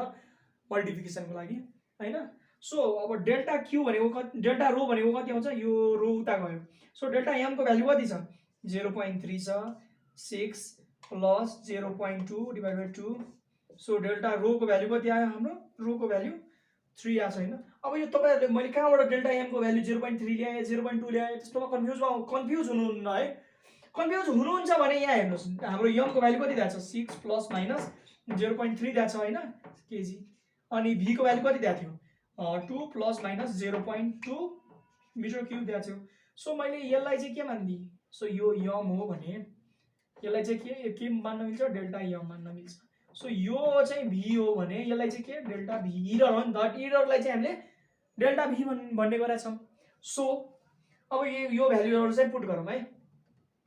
मल्टिप्लिकेसनको लागि हैन सो अब डेल्टा क्यू भनेको डेल्टा रो भनेको कति आउँछ यो रो उता गयो सो डेल्टा एम को भ्यालु कति छ 0.3 छ 6 plus 0.2 divide by 2 so delta rho को भ्यालु कति आयो हाम्रो रो को भ्यालु 3 आछ हैन अब यो तपाईहरुले मैले कहाँबाट डेल्टा एम को भ्यालु 0.3 ल्याए 0.2 ल्याए त्यस्तोमा कन्फ्युज हुनुहुन्न है कन्फ्युज हुनुहुन्छ भने यहाँ हेर्नुस् हाम्रो यम को भ्यालु कति दिएको छ 6 प्लस माइनस 0.3 दिएको छ हैन केजी अनि भी को भ्यालु कति दिएको थियो 2 प्लस माइनस 0.2 मिटर क्यूब दिएको थियो सो मैले यसलाई चाहिँ के मान्दी सो यो यम हो भने यसलाई चाहिँ के मान्न मिल्छ डेल्टा यम मान्न मिल्छ सो यो चाहिँ भी हो भने यसलाई चाहिँ के डेल्टा भी इरर हो नि त इररलाई चाहिँ हामीले डेल्टा भी भन्ने गरेका छौं सो अब यो भ्यालुहरु चाहिँ पुट गरौँ है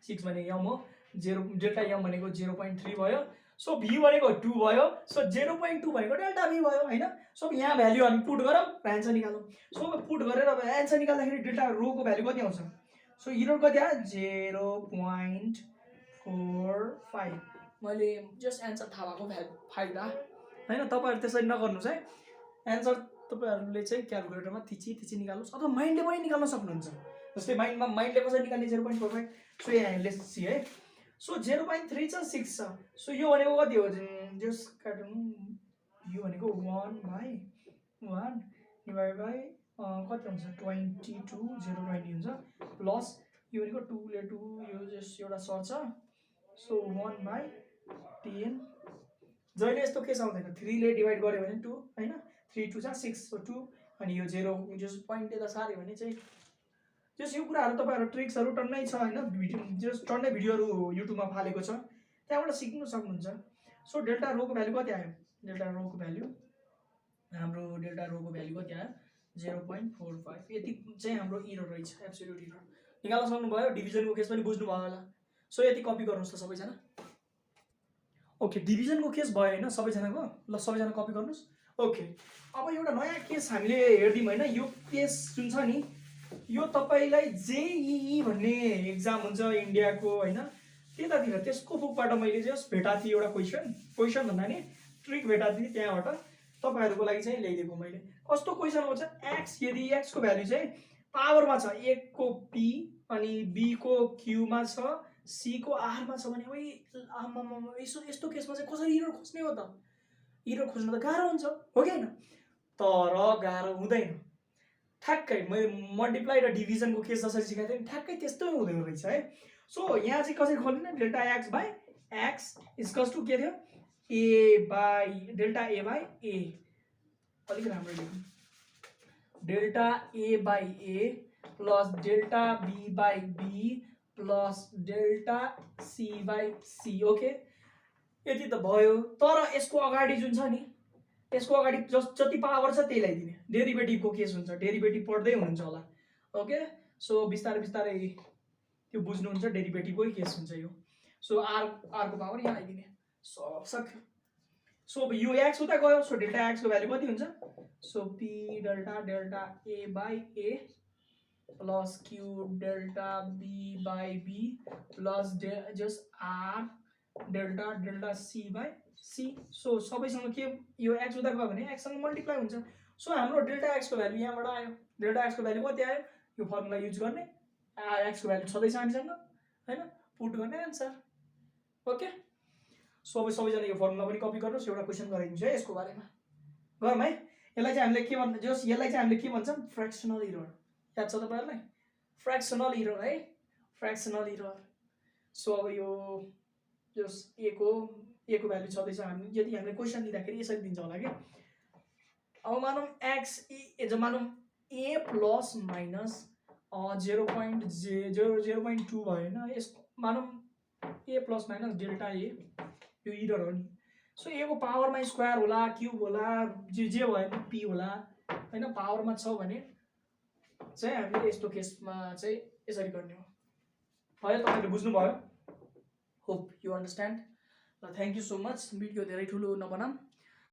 6 भने यम हो 0 डेल्टा यम भनेको 0.3 भयो सो भी भनेको 2 भयो सो 0.2 भनेको डेल्टा भी भयो हैन सो यहाँ भ्यालु हामी पुट गरौँ र आन्सर निकालौँ सो पुट गरेर अब आन्सर निकाल्दाखेरि डेल्टा रो को भ्यालु कति आउँछ सो इरर कति आयो 0.45 मैले जस्ट आन्सर थाहा भएको फाइदा हैन तपाईहरु त्यसरी नगर्नुस् है आन्सर तपाईहरुले चाहिँ क्याल्कुलेटरमा थिची निकाल्नुस् अथवा माइन्डले पनि निकाल्न सक्नुहुन्छ जस्तै माइन्डले कसरी निकाल्ने 0.45 सो यहाँ लेट्स सी है सो 0.3 छ 6 छ सो यो भनेको कति हो जस्ट काटौँ यो भनेको 1/1 डिवाइड बाइ कति हुन्छ 22 020 हुन्छ प्लस यो भनेको 2 ले 2 यो जस्ट एउटा सर्छ सो 1/10 जहिले यस्तो केस आउँदैन 3 ले डिभाइड गर्यो भने 2 हैन 3 2 6 सो 2 अनि यो 0 जस पोइन्ट यता सार्यो भने चाहिँ जस यो कुराहरु तपाईहरु ट्रिक्सहरु टन्नै छ हैन भिडियो जस टन्नै भिडियोहरु युट्युबमा फालेको छ त्यहाँबाट सिक्नु सक्नुहुन्छ सो डेल्टा रो को भ्यालु कति आयो डेल्टा रो को भ्यालु हाम्रो डेल्टा रो को भ्यालु कति आयो 0.45 यति चाहिँ हाम्रो इरर रहेछ एब्सोल्युट इरर निकाल्न सक्नुभयो डिभिजनको केस पनि बुझ्नु भयो होला सो यति कपी गर्नुस् त सबैजना ओके डिभिजनको केस भयो हैन सबैजनाको ल सबैजना कपी गर्नुस् ओके अब एउटा नयाँ केस हामीले हेर्दियौ हैन यो केस जुन छ नि यो तपाईलाई जेईई भन्ने एक्जाम हुन्छ इन्डियाको हैन त्यतातिर त्यसको बुकबाट मैले जस्ट भेटा थिए एउटा क्वेशन भन्दा नि ट्रिक भेटा थिए त्यहाँबाट तपाईहरुको लागि चाहिँ ल्याइदिएको मैले कस्तो क्वेशन आउँछ x यदि x को भ्यालु चाहिँ पावरमा छ 1 को p अनि b को q मा छ c को r मा छ भने ओइ आमामा यस्तो केसमा चाहिँ कसरी इरर खोज्ने हो त इरर खोज्न त गाह्रो हुन्छ हो कि हैन तर गाह्रो हुँदैन ठ्याक्कै मैले मल्टिप्लाई र डिभिजनको केस जसरी सिकाएको थिएँ ठ्याक्कै त्यस्तै हुँदै रहेछ है सो यहाँ चाहिँ कसरी खोल्ने delta x by x equals to के थियो a by delta a by a अलिक राम्रो लेख्नु delta a by a plus delta b by b plus delta c by c okay यति त भयो तर यसको अगाडि जुन छ नि यसको अगाडि जति पावर छ त्यही ल्याइदिने डेरिभेटिभको केस हुन्छ डेरिभेटिभ पढ्दै हुनुहुन्छ होला ओके सो बिस्तारै बिस्तारै त्यो बुझ्नुहुन्छ डेरिभेटिभकै केस हुन्छ यो सो r को पावर यहाँ आइदिने सक्यो सो अब यो x उता गयो सो डेल्टा x को भ्यालु कति हुन्छ so p delta delta a by a plus q delta b by b plus just r delta delta c by c so सबैसँग के यो x उता गयो भने x सँग मल्टिप्लाई हुन्छ सो हाम्रो डेल्टा x को भ्यालु यहाँबाट आयो डेल्टा x को भ्यालु कति आयो यो फर्मुला युज गर्ने x को भ्यालु छँदैछ हामीसँग हैन पुट गर्ने आन्सर ओके सो अब सबैजना यो फर्मुला पनि कपी गर्नुस् एउटा क्वेशन गराइदिन्छु है यसको बारेमा गरौँ है यसलाई चाहिँ हामीले के भन्छ जस यसलाई चाहिँ हामीले के भन्छौं फ्र्याक्सनल इरर याद छ तपाईहरुलाई फ्र्याक्सनल इरर है फ्र्याक्सनल इरर सो अब यो जस a को भ्यालु छँदैछ हामी यदि हामीले क्वेशन दिँदाखेरि यसरी दिन्छ होला के अब मानौं x मानौं a प्लस माइनस 0.2 भयो हैन यस मानौं a plus minus delta a यो इरर हो नि सो a को पावरमा स्क्वायर होला क्यूब होला जे भयो नि p होला हैन पावरमा छ भने चाहिँ हामीले यस्तो केसमा चाहिँ यसरी गर्ने हो है तपाईले बुझ्नु भयो होप यु अन्डरस्ट्यान्ड ल thank you so much video धेरै ठुलो नबनाम